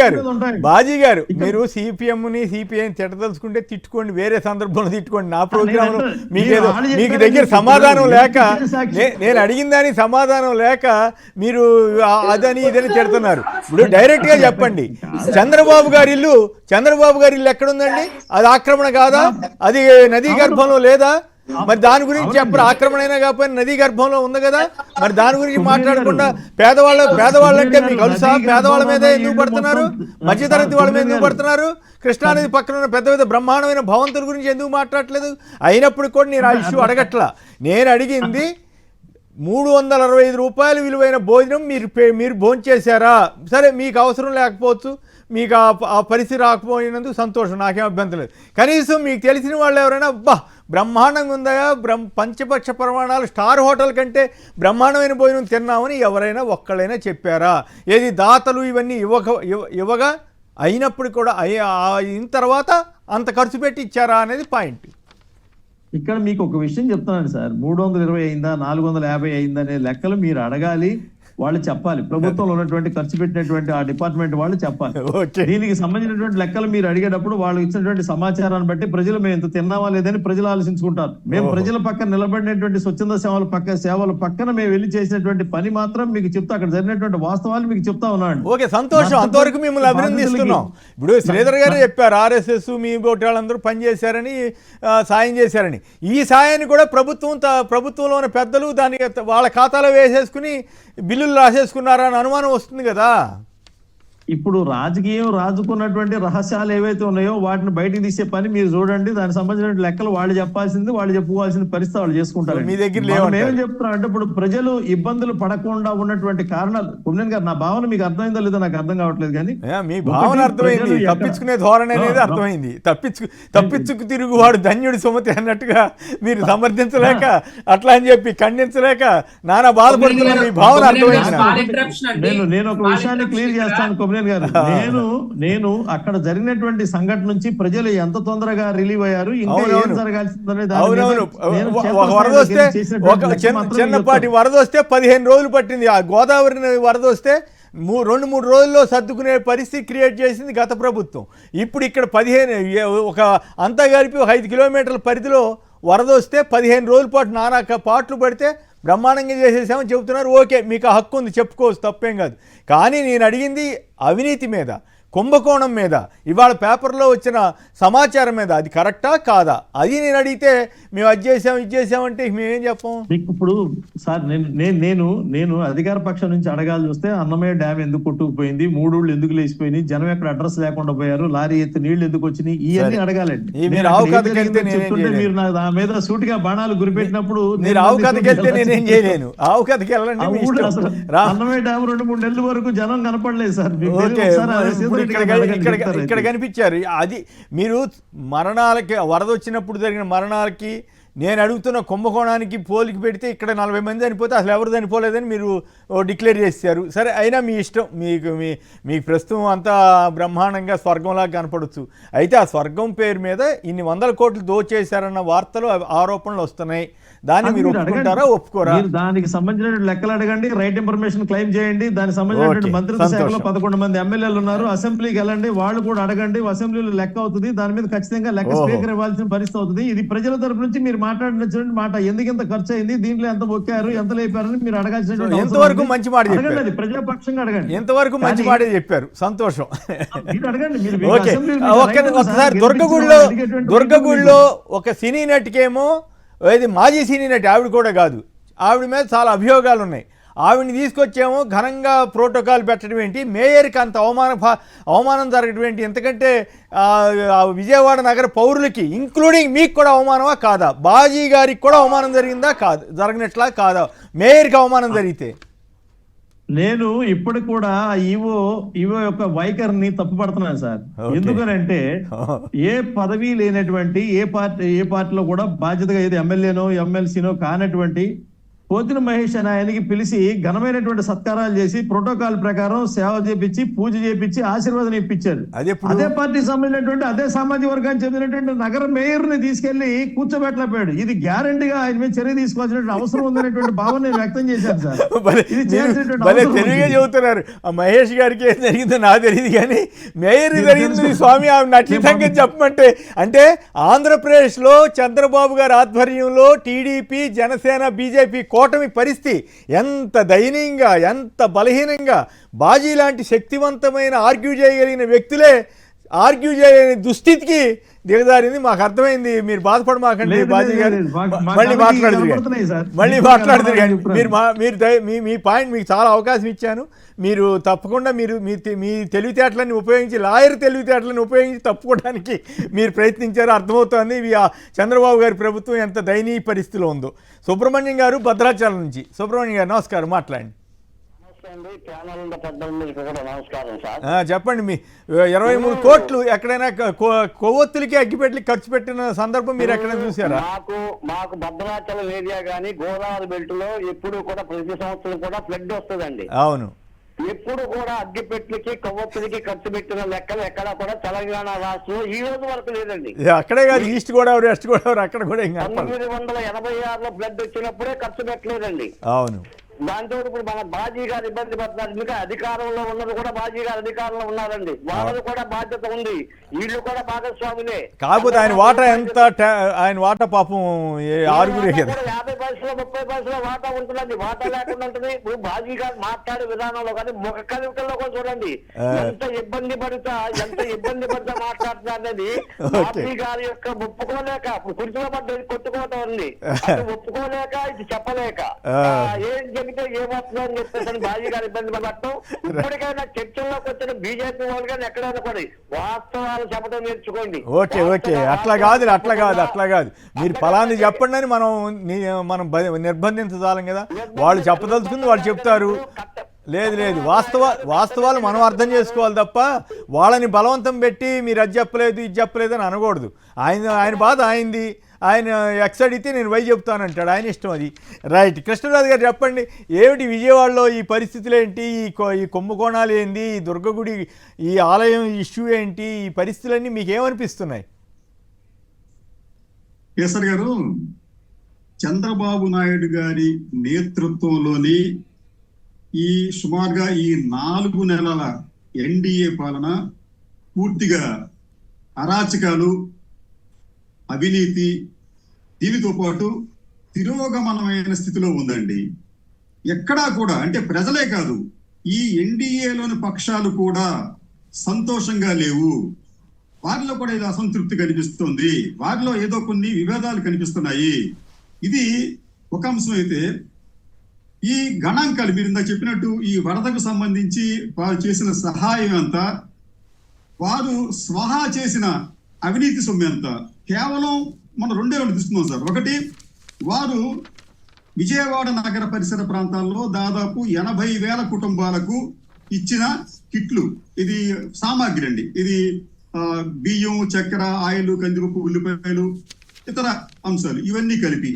గారు, మీరు CPMని CPIని తిట్టదలుచుకుంటే తిట్టుకోండి, వేరే సందర్భంలో తిట్టుకోండి. నా ప్రోగ్రామ్ లో మీకు దగ్గర సమాధానం లేక, నేను అడిగిన దానికి సమాధానం లేక మీరు అదని ఇదని తిడుతున్నారు. ఇప్పుడు డైరెక్ట్ గా చెప్పండి, చంద్రబాబు గారి ఇల్లు ఎక్కడుందండి? అది ఆక్రమణ కాదా? అది నదీ గర్భంలో లేదా? మరి దాని గురించి చెప్పరు. ఆక్రమణ అయినా కాకపోయినా నదీ గర్భంలో ఉంది కదా, మరి దాని గురించి మాట్లాడకుండా పేదవాళ్ళంటే మీకు కలుసా? పేదవాళ్ళ మీద ఎందుకు పడుతున్నారు? మధ్యతరగతి వాళ్ళ మీద ఎందుకు పడుతున్నారు? కృష్ణానది పక్కన ఉన్న పెద్ద భవనంతుల గురించి ఎందుకు మాట్లాడట్లేదు? అయినప్పుడు కూడా నేను ఆ ఇష్యూ అడగట్లా. నేను అడిగింది 365 రూపాయలు విలువైన భోజనం మీరు భోంచేశారా? సరే, మీకు అవసరం లేకపోవచ్చు, మీకు ఆ పరిస్థితి రాకపోయినందుకు సంతోషం, నాకేం అభ్యంతరం లేదు. కనీసం మీకు తెలిసిన వాళ్ళు ఎవరైనా అబ్బా బ్రహ్మాండంగా ఉందా, పంచపక్ష ప్రమాణాలు స్టార్ హోటల్ కంటే బ్రహ్మాండమైన భోజనం తిన్నామని ఎవరైనా ఒక్కళ్ళైనా చెప్పారా? ఏది దాతలు ఇవన్నీ ఇవ్వగా అయినప్పుడు కూడా అయిన తర్వాత అంత ఖర్చు పెట్టి ఇచ్చారా అనేది పాయింట్. ఇక్కడ మీకు ఒక విషయం చెప్తున్నాను సార్, 320 అయిందా 450 అయిందా అనే లెక్కలు మీరు అడగాలి, వాళ్ళు చెప్పాలి. ప్రభుత్వంలో ఉన్నటువంటి ఖర్చు పెట్టినటువంటి ఆ డిపార్ట్మెంట్ వాళ్ళు చెప్పాలి. దీనికి సంబంధించినటువంటి లెక్కలు మీరు అడిగేటప్పుడు వాళ్ళు ఇచ్చినటువంటి సమాచారాన్ని బట్టి ప్రజలు మేము ఇంత తిన్నావా లేదని ప్రజలు ఆలోచించుకుంటారు. మేము ప్రజల పక్కన నిలబడినటువంటి స్వచ్ఛంద సేవల పక్కన మేము వెళ్ళి చేసినటువంటి పని మాత్రం మీకు చెప్తా, అక్కడ జరిగినటువంటి వాస్తవాలు మీకు చెప్తా ఉన్నాను. ఓకే, సంతోషం, అంతవరకు మిమ్మల్ని అభినందిస్తున్నాం. ఇప్పుడు శ్రీధర్ గారు చెప్పారు ఆర్ఎస్ఎస్ మీ బోటి వాళ్ళందరూ పనిచేశారని, సాయం చేశారని. ఈ సాయాన్ని కూడా ప్రభుత్వంలో ఉన్న పెద్దలు దానికి వాళ్ళ ఖాతాలో వేసేసుకుని బిల్లులు రాసేసుకున్నారా అని అనుమానం వస్తుంది కదా. ఇప్పుడు రాజకీయం రాజుకున్నటువంటి రహస్యాలు ఏవైతే ఉన్నాయో వాటిని బయటికి తీసే పని మీరు చూడండి. దానికి సంబంధించిన లెక్కలు వాళ్ళు చెప్పాల్సింది, వాళ్ళు చెప్పుకోవాల్సిన పరిస్థితి వాళ్ళు చేసుకుంటారు. మీ దగ్గర ఏం చెప్తున్నా అంటే ఇప్పుడు ప్రజలు ఇబ్బందులు పడకుండా ఉన్నటువంటి కారణాలు, కొమ్మినేని గారు నా భావన మీకు అర్థమైందో లేదో నాకు అర్థం కావట్లేదు, కానీ మీ భావన అర్థమైంది. తప్పించుకునే ధోరణి అనేది అర్థమైంది. తప్పించుకు తిరుగువాడు ధన్యుడి సుమతి అన్నట్టుగా మీరు సమర్థించలేక అట్లా అని చెప్పి ఖండించలేక నానా బాధపడుతున్న మీ భావన అర్థమైంది. నేను ఒక విషయాన్ని క్లియర్ చేస్తాను గారు, నేను అక్కడ జరిగినటువంటి సంఘటన నుంచి ప్రజలు ఎంత తొందరగా రిలీవ్ అయ్యారు, ఇంకా ఏం జరగాల్సిందనే చిన్నపాటి వరద వస్తే 15 రోజులు పట్టింది. ఆ గోదావరి వరద వస్తే 2-3 రోజుల్లో సర్దుకునే పరిస్థితి క్రియేట్ చేసింది గత ప్రభుత్వం. ఇప్పుడు ఇక్కడ 15 ఒక అంతా కలిపి 5 కిలోమీటర్ల పరిధిలో వరద వస్తే 15 రోజుల పాటు నానా పాటలు పడితే బ్రహ్మాండంగా చేసేసామని చెబుతున్నారు. ఓకే, మీకు ఆ హక్కు ఉంది, చెప్పుకోవచ్చు, తప్పేం కాదు. కానీ నేను అడిగింది అవినీతి మీద, కుంభకోణం మీద, ఇవాళ పేపర్లో వచ్చిన సమాచారం మీద. అది కరెక్టా కాదా అది నేను అడిగితే మేము అది చేసాం ఇది చేసామంటే మేమేం చెప్పాం. మీకు ఇప్పుడు సార్ నేను అధికార పక్షం నుంచి అడగాల్సి వస్తే అన్నమయ్య డ్యామ్ ఎందుకు కొట్టుకుపోయింది, 3 ఊళ్ళు ఎందుకు లేచిపోయినాయి, జనం ఎక్కడ అడ్రస్ లేకుండా పోయారు, లారీ ఎత్తి నీళ్లు ఎందుకు వచ్చినాయి, ఇవన్నీ అడగాలండి. మీరు నా మీద సూటిగా బాణాలు గురిపెట్టినప్పుడు మీరు ఆవు కథకి వెళ్తే నేనేం చేయలేను. ఆవు కథకి వెళ్ళండి. అన్నమయ్య డ్యామ్ 2-3 నెలల వరకు జనం కనపడలేదు సార్. ఇక్కడ కనిపించారు. అది మీరు మరణాలకి, వరద వచ్చినప్పుడు జరిగిన మరణాలకి నేను అడుగుతున్న కుంభకోణానికి పోలికి పెడితే ఇక్కడ 40 మంది చనిపోతే అసలు ఎవరు చనిపోలేదని మీరు డిక్లేర్ చేశారు. సరే, అయినా మీ ఇష్టం, మీకు ప్రస్తుతం అంతా బ్రహ్మాండంగా స్వర్గంలాగా కనపడవచ్చు. అయితే ఆ స్వర్గం పేరు మీద ఇన్ని 100 కోట్లు దోచేశారన్న వార్తలు, ఆరోపణలు వస్తున్నాయి. దాన్ని మీరు ఒప్పుకుంటారా ఒప్పుకోరా? దానికి సంబంధించిన లెక్కలు అడగండి, రైట్ ఇన్ఫర్మేషన్ క్లెయిమ్ చేయండి. దానికి సంబంధించిన మంత్రిత్వ శాఖలో 11 మంది ఎమ్మెల్యేలు ఉన్నారు. అసెంబ్లీకి వెళ్ళండి, వాళ్ళు కూడా అడగండి. అసెంబ్లీలో లెక్క అవుతుంది, దాని మీద ఖచ్చితంగా లెక్క స్పీకర్ ఇవ్వాల్సిన పరిస్థితి అవుతుంది. ఇది ప్రజల తరపు నుంచి మీరు మాట్లాడిన మాట, ఎందుకు ఇంత ఖర్చు అయింది, దీంట్లో ఎంత మొక్కారు, ఎంత లేపారని మీరు అడగాల్సిన. ఎంతవరకు మంచి మాట అడగండి, ప్రజాపక్షంగా అడగండి. ఎంతవరకు మంచి మాట చెప్పారు, సంతోషం. మీరు అడగండి. ఒకసారి దుర్గగుడిలో ఒక సినీ నటికేమో, అది మాజీ సినీ నటి, ఆవిడ కూడా కాదు, ఆవిడ మీద చాలా అభియోగాలు ఉన్నాయి. ఆవిడని తీసుకొచ్చేమో ఘనంగా ప్రోటోకాల్ పెట్టడం ఏంటి, మేయర్కి అంత అవమానం జరగడం ఏంటి? ఎందుకంటే విజయవాడ నగర పౌరులకి ఇంక్లూడింగ్ మీకు కూడా అవమానమా కాదా? బాజీ గారికి కూడా అవమానం జరిగిందా కాదు, జరగనట్లా కాదా? మేయర్కి అవమానం జరిగితే నేను ఇప్పుడు కూడా ఈవో యొక్క వైఖరిని తప్పుపడుతున్నాను సార్. ఎందుకనంటే ఏ పదవి లేనటువంటి ఏ పార్టీలో కూడా బాధ్యతగా ఏది ఎమ్మెల్యేనో ఎమ్మెల్సీనో కానటువంటి పోతిన మహేష్ అని ఆయనకి పిలిచి ఘనమైనటువంటి సత్కారాలు చేసి ప్రోటోకాల్ ప్రకారం సేవ చేపించి పూజ చేపించి ఆశీర్వాదం ఇప్పించారు. అదే పార్టీ సంబంధించినటువంటి అదే సామాజిక వర్గానికి చెందినటువంటి నగర మేయర్ ని తీసుకెళ్లి కూర్చోబెట్టలేపాడు. ఇది గ్యారంటీగా ఆయన మీద చర్య తీసుకోవాల్సినటువంటి అవసరం ఉందనేటువంటి భావన నేను వ్యక్తం చేశాను సార్. తెలివిగా చెబుతున్నారు. మహేష్ గారికి ఏం జరిగిందో నాకు తెలియదు, కానీ మేయర్ జరిగింది స్వామి ఆమె నటి సంగతి చెప్పమంటే. అంటే ఆంధ్రప్రదేశ్ లో చంద్రబాబు గారి ఆధ్వర్యంలో టీడీపీ, జనసేన, బీజేపీ కూటమి పరిస్థితి ఎంత దయనీయంగా, ఎంత బలహీనంగా, బాజీ లాంటి శక్తివంతమైన ఆర్గ్యూ చేయగలిగిన వ్యక్తులే ఆర్గ్యూ చేయలేని దుస్థితికి దిగజారింది. మాకు అర్థమైంది. మీరు బాధపడమాకండి బాజీ గారు, మళ్ళీ మాట్లాడుతున్నారు కానీ మీ పాయింట్ మీకు చాలా అవకాశం ఇచ్చాను. మీరు తప్పకుండా మీ తెలివితేటలని ఉపయోగించి, లాయర్ తెలివితేటలను ఉపయోగించి తప్పుకోవడానికి మీరు ప్రయత్నించారు, అర్థమవుతోంది. ఇవి చంద్రబాబు గారి ప్రభుత్వం ఎంత దయనీయ పరిస్థితిలో ఉందో. సుబ్రహ్మణ్యం గారు భద్రాచలం నుంచి. సుబ్రహ్మణ్యం గారు నమస్కారం, మాట్లాడండి. నమస్తే అండి, ప్యానల్ పెద్దలందరికీ కూడా నమస్కారం సార్. చెప్పండి, మీ 23 కోట్లు ఎక్కడైనా కొవ్వొత్తులకి అగ్గిపెట్లకి ఖర్చు పెట్టిన సందర్భం మీరు ఎక్కడైనా చూసారా? మాకు భద్రాచలం ఏరియా గానీ గోదావరి బెల్ట్ లో ఎప్పుడు కూడా ప్రతి సంవత్సరం కూడా ఫ్లడ్ వస్తుందండి. అవును, ఎప్పుడు కూడా అగ్గిపెట్లకి కొవ్వొత్తులకి ఖర్చు పెట్టిన లెక్కలు ఎక్కడా కూడా తెలంగాణ రాష్ట్రంలో ఈ రోజు వరకు లేదండి. అక్కడే కాదు, ఈస్ట్ గోదావరి వెస్ట్ గోదావరి అక్కడ కూడా 1986లో ఫ్లడ్ వచ్చినప్పుడే ఖర్చు పెట్టలేదండి. అవును, దాంతో ఇప్పుడు మన బాజీ గారు ఇబ్బంది పడుతున్నారు. ఇంకా అధికారంలో ఉన్నది కూడా బాజీ గారు అధికారంలో ఉన్నారండి, వాళ్ళది కూడా బాధ్యత ఉంది, వీళ్ళు కూడా భాగస్వాములే. కాకపోతే ఆయన వాటా ఎంత, ఆయన వాటా పాపం 6 కదా, 50 పైసలు 30 పైసలు వాటా ఉంటుందండి. వాటా లేకుండా ఉంటుంది. ఇప్పుడు బాజీ గారు మాట్లాడే విధానంలో కానీ ముఖ కవికల్లో కూడా చూడండి ఎంత ఇబ్బంది పడుతా మాట్లాడుతున్నారు అనేది. బాజీ గారి యొక్క ఒప్పుకోలేక కుర్చీలో పడ్డ కొట్టుకోవటం ఉంది, ఒప్పుకోలేక ఇది చెప్పలేక ఏం చెబితే ఏమవుతుందో అని చెప్పేసి బాజీ గారు ఇబ్బంది పడటం. ఇప్పటికైనా చర్చల్లోకి వచ్చిన బీజేపీ వాళ్ళు కానీ ఎక్కడైనా కూడా వాస్తవాలు చెప్పడం నేర్చుకోండి. ఓకే ఓకే, అట్లా కాదు మీరు ఫలాన్ని చెప్పండి అని మనం నిర్బంధించాలి కదా. వాళ్ళు చెప్పదలుచుకుంది వాళ్ళు చెప్తారు. లేదు, వాస్తవాలు మనం అర్థం చేసుకోవాలి తప్ప వాళ్ళని బలవంతం పెట్టి మీరు అది చెప్పలేదు ఇది చెప్పలేదు అని అనకూడదు. ఆయన బాధ అయింది, ఆయన ఎక్స్ అడిగితే నేను వై చెప్తానంటాడు, ఆయన ఇష్టం అది. రైట్. కృష్ణరాజు గారు చెప్పండి, ఏమిటి విజయవాడలో ఈ పరిస్థితులు ఏంటి, ఈ కుంభకోణాలు ఏంటి, ఈ దుర్గగుడి ఈ ఆలయం ఇష్యూ ఏంటి, ఈ పరిస్థితులన్నీ మీకు ఏమనిపిస్తున్నాయి? కేసర్ గారు, చంద్రబాబు నాయుడు గారి నేతృత్వంలోని ఈ సుమారుగా ఈ 4 నెలల ఎన్డీఏ పాలన పూర్తిగా అరాచకాలు, అవినీతి, దీనితో పాటు తిరోగమనమైన స్థితిలో ఉందండి. ఎక్కడా కూడా అంటే ప్రజలే కాదు, ఈ ఎన్డీఏలోని పక్షాలు కూడా సంతోషంగా లేవు. వారిలో కూడా ఏదో అసంతృప్తి కనిపిస్తుంది, వారిలో ఏదో కొన్ని విభేదాలు కనిపిస్తున్నాయి. ఇది ఒక అంశం అయితే, ఈ గణాంకాలు మీరు ఇందాక చెప్పినట్టు ఈ వరదకు సంబంధించి వారు చేసిన సహాయం ఎంత, వారు స్వహా చేసిన అవినీతి సొమ్ము ఎంత, కేవలం మనం 2 తీసుకున్నాం సార్. ఒకటి, వారు విజయవాడ నగర పరిసర ప్రాంతాల్లో దాదాపు 80,000 కుటుంబాలకు ఇచ్చిన కిట్లు, ఇది సామాగ్రి అండి, ఇది బియ్యం, చక్కెర, ఆయిల్, కందిపప్పు, ఉల్లిపాయలు, ఇతర అంశాలు ఇవన్నీ కలిపి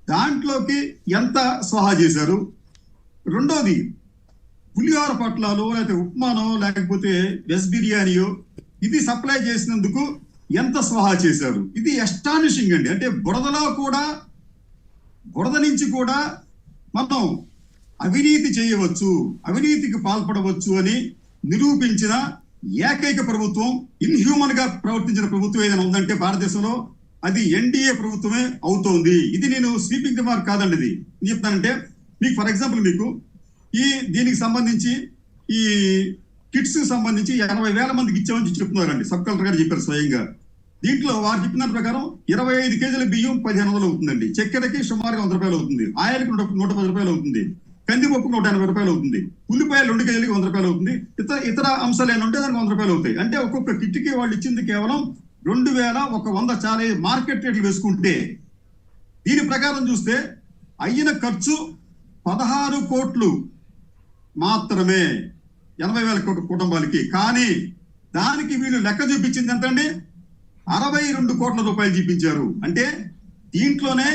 దాంట్లోకి ఎంత స్వాహా చేశారు. రెండోది, పులిహోర పట్లాలో లేకపోతే ఉప్మానో లేకపోతే వెజ్ బిర్యానీయో ఇది సప్లై చేసినందుకు ఎంత స్వాహా చేశారు. ఇది అస్టానిషింగ్ అండి. అంటే బురద నుంచి కూడా మనం అవినీతి చేయవచ్చు, అవినీతికి పాల్పడవచ్చు అని నిరూపించిన ఏకైక ప్రభుత్వం, ఇన్హ్యూమన్ గా ప్రవర్తించిన ప్రభుత్వం ఏదైనా ఉందంటే భారతదేశంలో అది ఎన్డీఏ ప్రభుత్వమే అవుతోంది. ఇది నేను స్వీపింగ్ రిమార్క్ కాదండి. ఇది ఏం చెప్తానంటే, మీకు ఫర్ ఎగ్జాంపుల్ మీకు దీనికి సంబంధించి ఈ కిట్స్ సంబంధించి 80,000 మందికి ఇచ్చామని చెప్తున్నారండి. సబ్ కలెక్టర్ గారు చెప్పారు స్వయంగా. దీంట్లో వారు చెప్పిన ప్రకారం 25 కేజీల బియ్యం 1,500 అవుతుందండి, చక్కెరకి సుమారుగా 100 రూపాయలు అవుతుంది, ఆయిల్కి 110 రూపాయలు అవుతుంది, కందిపప్పుకు 180 రూపాయలు అవుతుంది, ఉల్లిపాయలు 2 కేజీలకి 100 రూపాయలు అవుతుంది, ఇతర అంశాలు ఏమైనా ఉంటే దానికి 100 రూపాయలు అవుతాయి. అంటే ఒక్కొక్క కిట్కి వాళ్ళు ఇచ్చింది కేవలం 2,100. చాలా మార్కెట్ రేట్లు వేసుకుంటే దీని ప్రకారం చూస్తే అయిన ఖర్చు 16 కోట్లు మాత్రమే 80,000 కుటుంబాలకి. కానీ దానికి వీళ్ళు లెక్క చూపించింది ఎంతండి, 62 కోట్ల రూపాయలు చూపించారు. అంటే దీంట్లోనే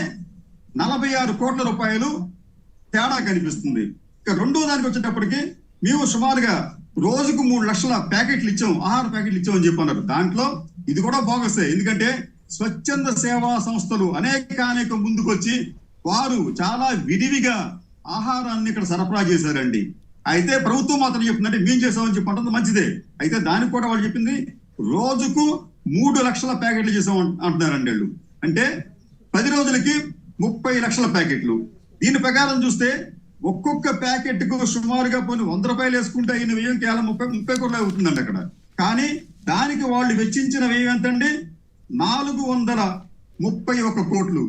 46 కోట్ల రూపాయలు తేడా కనిపిస్తుంది. ఇక రెండో దానికి వచ్చేటప్పటికి మేము సుమారుగా రోజుకు 3 లక్షల ప్యాకెట్లు ఇచ్చాం, ఆహార ప్యాకెట్లు ఇచ్చామని చెప్పన్నారు. దాంట్లో ఇది కూడా బోగసే. ఎందుకంటే స్వచ్ఛంద సేవా సంస్థలు అనేక ముందుకొచ్చి వారు చాలా విరివిగా ఆహారాన్ని ఇక్కడ సరఫరా చేశారండి. అయితే ప్రభుత్వం మాత్రం చెప్తుందంటే మేము చేసామని చెప్పంటుంది, మంచిదే. అయితే దానికి కూడా వాళ్ళు చెప్పింది రోజుకు 3 లక్షల ప్యాకెట్లు చేసాం అంటున్నారండి వాళ్ళు. అంటే 10 రోజులకి 30 లక్షల ప్యాకెట్లు. దీని ప్రకారం చూస్తే ఒక్కొక్క ప్యాకెట్ కు సుమారుగా పోనీ 100 రూపాయలు వేసుకుంటే అయిన వ్యయం కేవలం 30 కోట్లు అవుతుందండి అక్కడ. కానీ దానికి వాళ్ళు వెచ్చించిన వ్యయం ఎంతండి, 431 కోట్లు.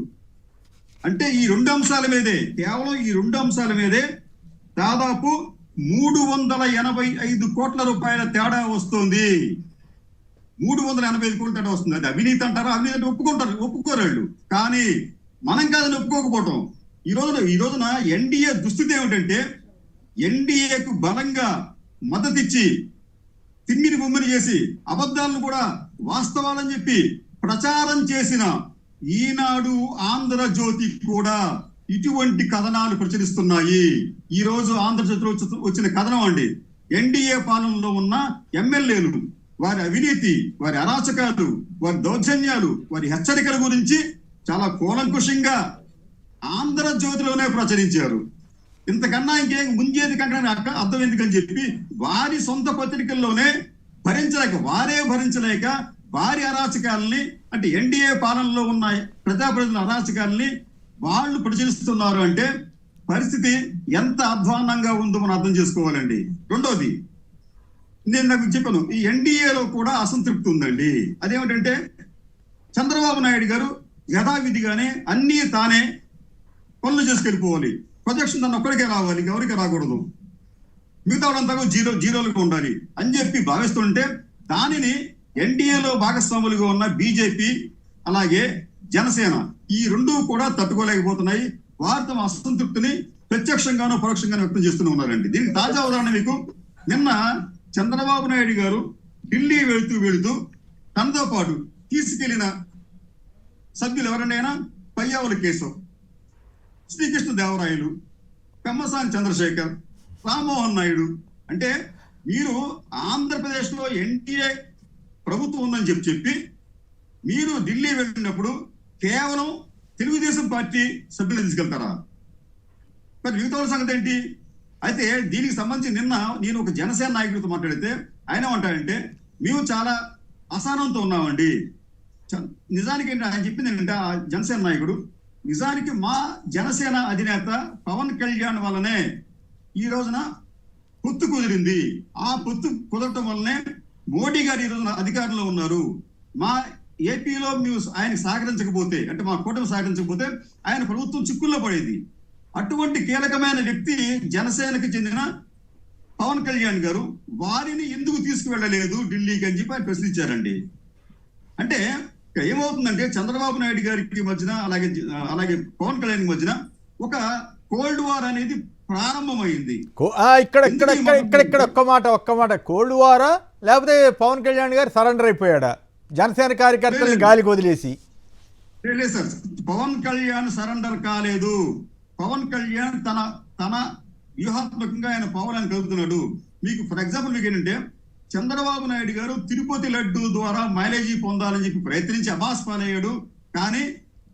అంటే ఈ 2 అంశాల మీదే, కేవలం ఈ 2 అంశాల మీదే దాదాపు 385 కోట్ల రూపాయల తేడా వస్తుంది. 385 కోట్ల తేడా వస్తుంది. అది అవినీతి అంటారా? అవినీతి అంటే ఒప్పుకోరు వాళ్ళు. కానీ మనం కాదని ఒప్పుకోకపోవటం. ఈ రోజున ఎన్డీఏ దుస్థితి ఏమిటంటే ఎన్డీఏకు బలంగా మద్దతిచ్చి తిమ్మిని బొమ్మని చేసి అబద్ధాలను కూడా వాస్తవాలని చెప్పి ప్రచారం చేసిన ఈనాడు, ఆంధ్రజ్యోతి కూడా ఇటువంటి కథనాలు ప్రచురిస్తున్నాయి. ఈ రోజు ఆంధ్రజ్యోతిలో వచ్చిన కథనం అండి, ఎన్డీఏ పాలనలో ఉన్న ఎమ్మెల్యేలు వారి అవినీతి, వారి అరాచకాలు, వారి దౌర్జన్యాలు, వారి హెచ్చరికల గురించి చాలా కూలంకుషంగా ఆంధ్రజ్యోతిలోనే ప్రచురించారు. ఇంతకన్నా ఇంకేం ముంజేది కంటే అర్థం ఎందుకని చెప్పి వారి సొంత పత్రికల్లోనే వారే భరించలేక వారి అరాచకాలని, అంటే ఎన్డీఏ పాలనలో ఉన్న ప్రజాప్రతినిధుల అరాచకాలని వాళ్ళు ప్రచురిస్తున్నారు అంటే పరిస్థితి ఎంత అధ్వాన్నంగా ఉందో మనం అర్థం చేసుకోవాలండి. రెండోది, నేను నాకు చెప్పాను, ఈ ఎన్డీఏలో కూడా అసంతృప్తి ఉందండి. అదేమిటంటే చంద్రబాబు నాయుడు గారు యథావిధిగానే అన్నీ తానే పనులు చేసుకెళ్ళిపోవాలి, ప్రొజెక్షన్ తన ఒక్కడికే రావాలి, ఎవరికి రాకూడదు, మిగతా వాళ్ళంతా జీరోలుగా ఉండాలి అని చెప్పి భావిస్తుంటే దానిని ఎన్డీఏలో భాగస్వాములుగా ఉన్న బీజేపీ అలాగే జనసేన ఈ రెండూ కూడా తట్టుకోలేకపోతున్నాయి. వారు తమ అసంతృప్తిని ప్రత్యక్షంగానూ పరోక్షంగానూ వ్యక్తం చేస్తూనే ఉన్నారండి. దీనికి తాజా ఉదాహరణ మీకు, నిన్న చంద్రబాబు నాయుడు గారు ఢిల్లీ వెళుతూ తనతో పాటు తీసుకెళ్లిన సభ్యులు ఎవరండైనా పయ్యావుల కేశవ్, శ్రీకృష్ణ దేవరాయలు, పెమ్మసాని చంద్రశేఖర్, రామ్మోహన్ నాయుడు. అంటే మీరు ఆంధ్రప్రదేశ్ లో ఎన్డీఏ ప్రభుత్వం ఉందని చెప్పి మీరు ఢిల్లీ వెళ్ళినప్పుడు కేవలం తెలుగుదేశం పార్టీ సభ్యులు తీసుకెళ్తారా? మరి మిగతా వాళ్ళ సంగతి ఏంటి? అయితే దీనికి సంబంధించి నిన్న నేను ఒక జనసేన నాయకుడితో మాట్లాడితే ఆయన ఏమంటాడంటే, మేము చాలా అసహనంతో ఉన్నామండి. నిజానికి ఏంటి ఆయన చెప్పింది ఏంటంటే, ఆ జనసేన నాయకుడు, నిజానికి మా జనసేన అధినేత పవన్ కళ్యాణ్ వల్లనే ఈ రోజున పొత్తు కుదిరింది. ఆ పొత్తు కుదరటం వల్లనే మోడీ గారు ఈ రోజున అధికారంలో ఉన్నారు. మా ఏపీలో మేము ఆయన సహకరించకపోతే, అంటే మా కూటమి సహకరించకపోతే ఆయన ప్రభుత్వం చిక్కుల్లో పడేది. అటువంటి కీలకమైన వ్యక్తి జనసేనకి చెందిన పవన్ కళ్యాణ్ గారు వారిని ఎందుకు తీసుకువెళ్ళలేదు ఢిల్లీకి అని చెప్పి ఆయన ప్రశ్నించారండి. అంటే ఏమవుతుందంటే చంద్రబాబు నాయుడు గారికి మధ్యన అలాగే పవన్ కళ్యాణ్ మధ్యన ఒక కోల్డ్ వార్ అనేది ప్రారంభమైంది. ఇక్కడ ఒక్క మాట కోల్డ్ వారా లేకపోతే పవన్ కళ్యాణ్ గారు సరెండర్ అయిపోయాడా జనసేన కార్యకర్తల్ని గాలికి వదిలేసి? లేదు సార్, పవన్ కళ్యాణ్ సరెండర్ కాలేదు. పవన్ కళ్యాణ్ తన వ్యూహాత్మకంగా ఆయన పవనాన్ని కలుపుతున్నాడు. మీకు ఫర్ ఎగ్జాంపుల్ మీకు ఏంటంటే, చంద్రబాబు నాయుడు గారు తిరుపతి లడ్డు ద్వారా మైలేజీ పొందాలని చెప్పి ప్రయత్నించి అబాస్ పాలయ్యాడు. కానీ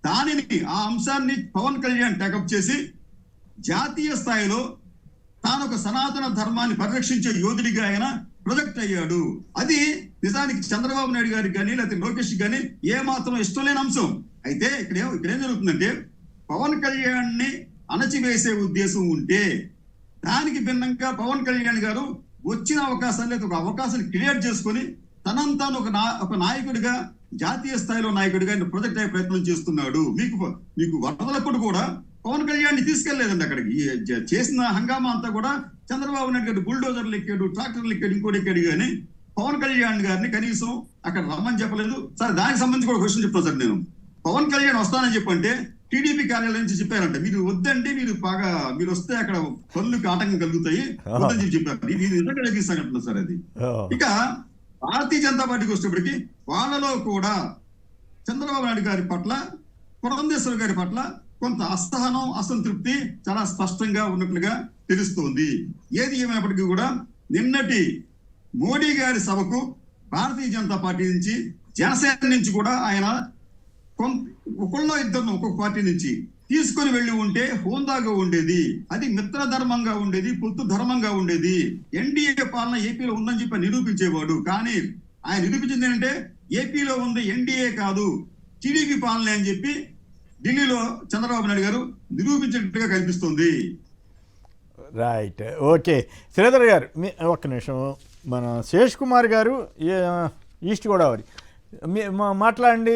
దానిని ఆ అంశాన్ని పవన్ కళ్యాణ్ టేకప్ చేసి జాతీయ స్థాయిలో తాను ఒక సనాతన ధర్మాన్ని పరిరక్షించే యోధుడిగా ఆయన ప్రొజెక్ట్ అయ్యాడు. అది నిజానికి చంద్రబాబు నాయుడు గారికి కానీ లేకపోతే లోకేష్ కానీ ఏ మాత్రం ఇష్టం లేని అంశం. అయితే ఇక్కడ ఏం జరుగుతుందంటే, పవన్ కళ్యాణ్ ని అణచివేసే ఉద్దేశం ఉంటే దానికి భిన్నంగా పవన్ కళ్యాణ్ గారు వచ్చిన అవకాశాన్ని లేదా ఒక అవకాశాన్ని క్రియేట్ చేసుకొని తనంతాను ఒక నాయకుడిగా, జాతీయ స్థాయిలో నాయకుడిగా ప్రొజెక్ట్ అయ్యే ప్రయత్నం చేస్తున్నాడు. మీకు వరదలప్పుడు కూడా పవన్ కళ్యాణ్ ని తీసుకెళ్లేదండి అక్కడికి. చేసిన హంగామా అంతా కూడా చంద్రబాబు నాయుడు గారు బుల్డోజర్లు ఎక్కాడు, ట్రాక్టర్లు ఎక్కాడు, ఇంకోటి ఎక్కాడు, కానీ పవన్ కళ్యాణ్ గారిని కనీసం అక్కడ రమ్మని చెప్పలేదు. సరే, దానికి సంబంధించి కూడా క్వశ్చన్ చెప్తాను సార్. నేను పవన్ కళ్యాణ్ వస్తానని చెప్పంటే టీడీపీ కార్యాలయం నుంచి చెప్పారంట, మీరు వద్దండి, మీరు వస్తే అక్కడ పనులకు ఆటంకం కలుగుతాయి వద్దని చెప్పారు. మీరు నిజంగా తగ్గిస్తానంటున్నారు సార్ అది. ఇక భారతీయ జనతా పార్టీకి వచ్చేప్పటికి వాళ్ళలో కూడా చంద్రబాబు నాయుడు గారి పట్ల, పురంధేశ్వరి గారి పట్ల కొంత అసహనం, అసంతృప్తి చాలా స్పష్టంగా ఉన్నట్లుగా తెలుస్తోంది. ఏది ఏమైనప్పటికీ కూడా నిన్నటి మోడీ గారి సభకు భారతీయ జనతా పార్టీ నుంచి, జనసేన నుంచి కూడా ఆయన ఒకళ్ళో ఇద్దరు ఒక్కొక్క పార్టీ నుంచి తీసుకొని వెళ్ళి ఉంటే హోందాగా ఉండేది, అది మిత్ర ధర్మంగా ఉండేది, పొత్తు ధర్మంగా ఉండేది. ఎన్డీఏ పాలన ఏపీలో ఉందని చెప్పి నిరూపించేవాడు. కానీ ఆయన నిరూపించింది ఏంటంటే, ఏపీలో ఉంది ఎన్డీఏ కాదు టీడీపీ పాలన అని చెప్పి ఢిల్లీలో చంద్రబాబు నాయుడు గారు నిరూపించినట్టుగా కనిపిస్తుంది. Right, okay. శ్రీధర్ గారు ఒక్క నిమిషం, మన శేష్ కుమార్ గారు ఈస్ట్ గోదావరి మాట్లాడండి.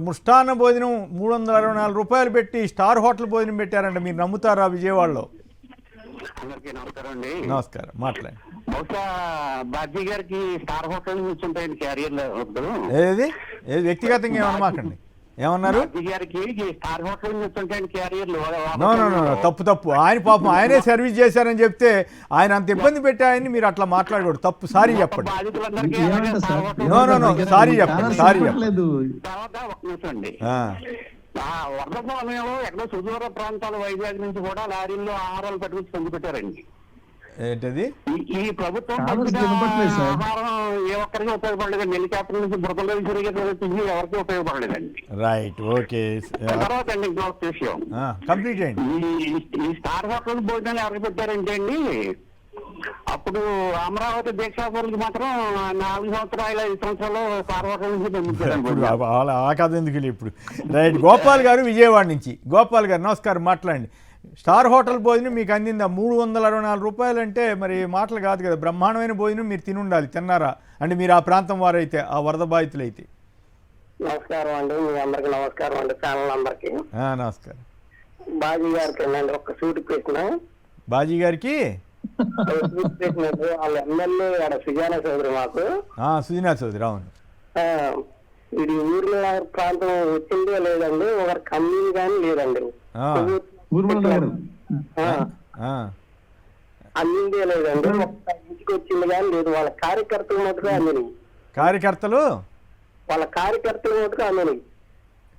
మృష్టాన్న భోజనం 364 రూపాయలు పెట్టి స్టార్ హోటల్ భోజనం పెట్టారంట, మీరు నమ్ముతారా? విజయవాడలో. నమస్కారం అండి. నమస్కారం, మాట్లాడండి. బహుశా బాజీ గారికి స్టార్ హోటల్ నుంచి ఉంటాయండి క్యారియర్. ఏది వ్యక్తిగతంగా ఏమన్నా మాకండి. ఏమన్నారు? గారికి స్టార్ హోటల్ నుంచి క్యారియర్లు నో నో నో తప్పు ఆయన పాపం ఆయనే సర్వీస్ చేశారని చెప్తే ఆయన అంత ఇబ్బంది పెట్టాయని మీరు అట్లా మాట్లాడకూడదు. తప్పు. సారీ చెప్పండి. నో నో నో సారీ చెప్పండి. తర్వాత ఒక నిమిషం అండి. వరద సమయంలో ఎక్కడో సుదూర ప్రాంతాల వైజాగ్ నుంచి కూడా లారీల్లో ఆహారాలు పట్టుకొచ్చి పంచి పెట్టారండి. ఏంటది? ఈ ప్రభుత్వం ఆహారం ఏ ఒక్కరికి ఉపయోగపడలేదండి. హెలికాప్టర్ నుంచి బురదలో ఎవరికి ఉపయోగపడలేదండి. Right, okay. తర్వాత అండి ఇంకొక విషయం, కంప్లీట్ చేయండి. ఈ స్టార్ హోటల్ భోజనాలు ఎవరికి పెట్టారంటే అండి, అప్పుడు అమరావతి దీక్షాపరులకు మాత్రం 4 సంవత్సరాలు 5 సంవత్సరాలు స్టార్ హోటల్ నుంచి పంపించారు. ఆ కథ ఎందుకు ఇప్పుడు. రైట్, గోపాల్ గారు విజయవాడ నుంచి. గోపాల్ గారు నమస్కారం, మాట్లాడండి. స్టార్ హోటల్ భోజనం మీకు అందిందా? 364 రూపాయలు అంటే మరి మాటలు కాదు కదా. బ్రహ్మాండమైన భోజనం మీరు తిని ఉండాలి. తిన్నారా? అంటే మీరు ఆ ప్రాంతం వారైతే, ఆ వరద బాధితులు అయితే. నమస్కారం అండి, మీ అందరికి నమస్కారం అండి, ఛానల్ అందరికి నమస్కారం. బాజీ గారికి అండి ఒక సూట్ పెట్టిన. బాజీ గారికి వాళ్ళ ఎమ్మెల్యే ఆడ సుజానా చౌదరి మాకు. సుజనా చౌదరి, అవును. ఇది ఊర్లో ప్రాంతం వచ్చిందే లేదండి, ఒకరి కమ్మీ కానీ లేదండి, అందిందే లేదండి, ఇంటికి వచ్చింది కానీ లేదు. వాళ్ళ కార్యకర్తలు మటుగా అందినాయి. వాళ్ళ కార్యకర్తలు మటుగా అందినాయి.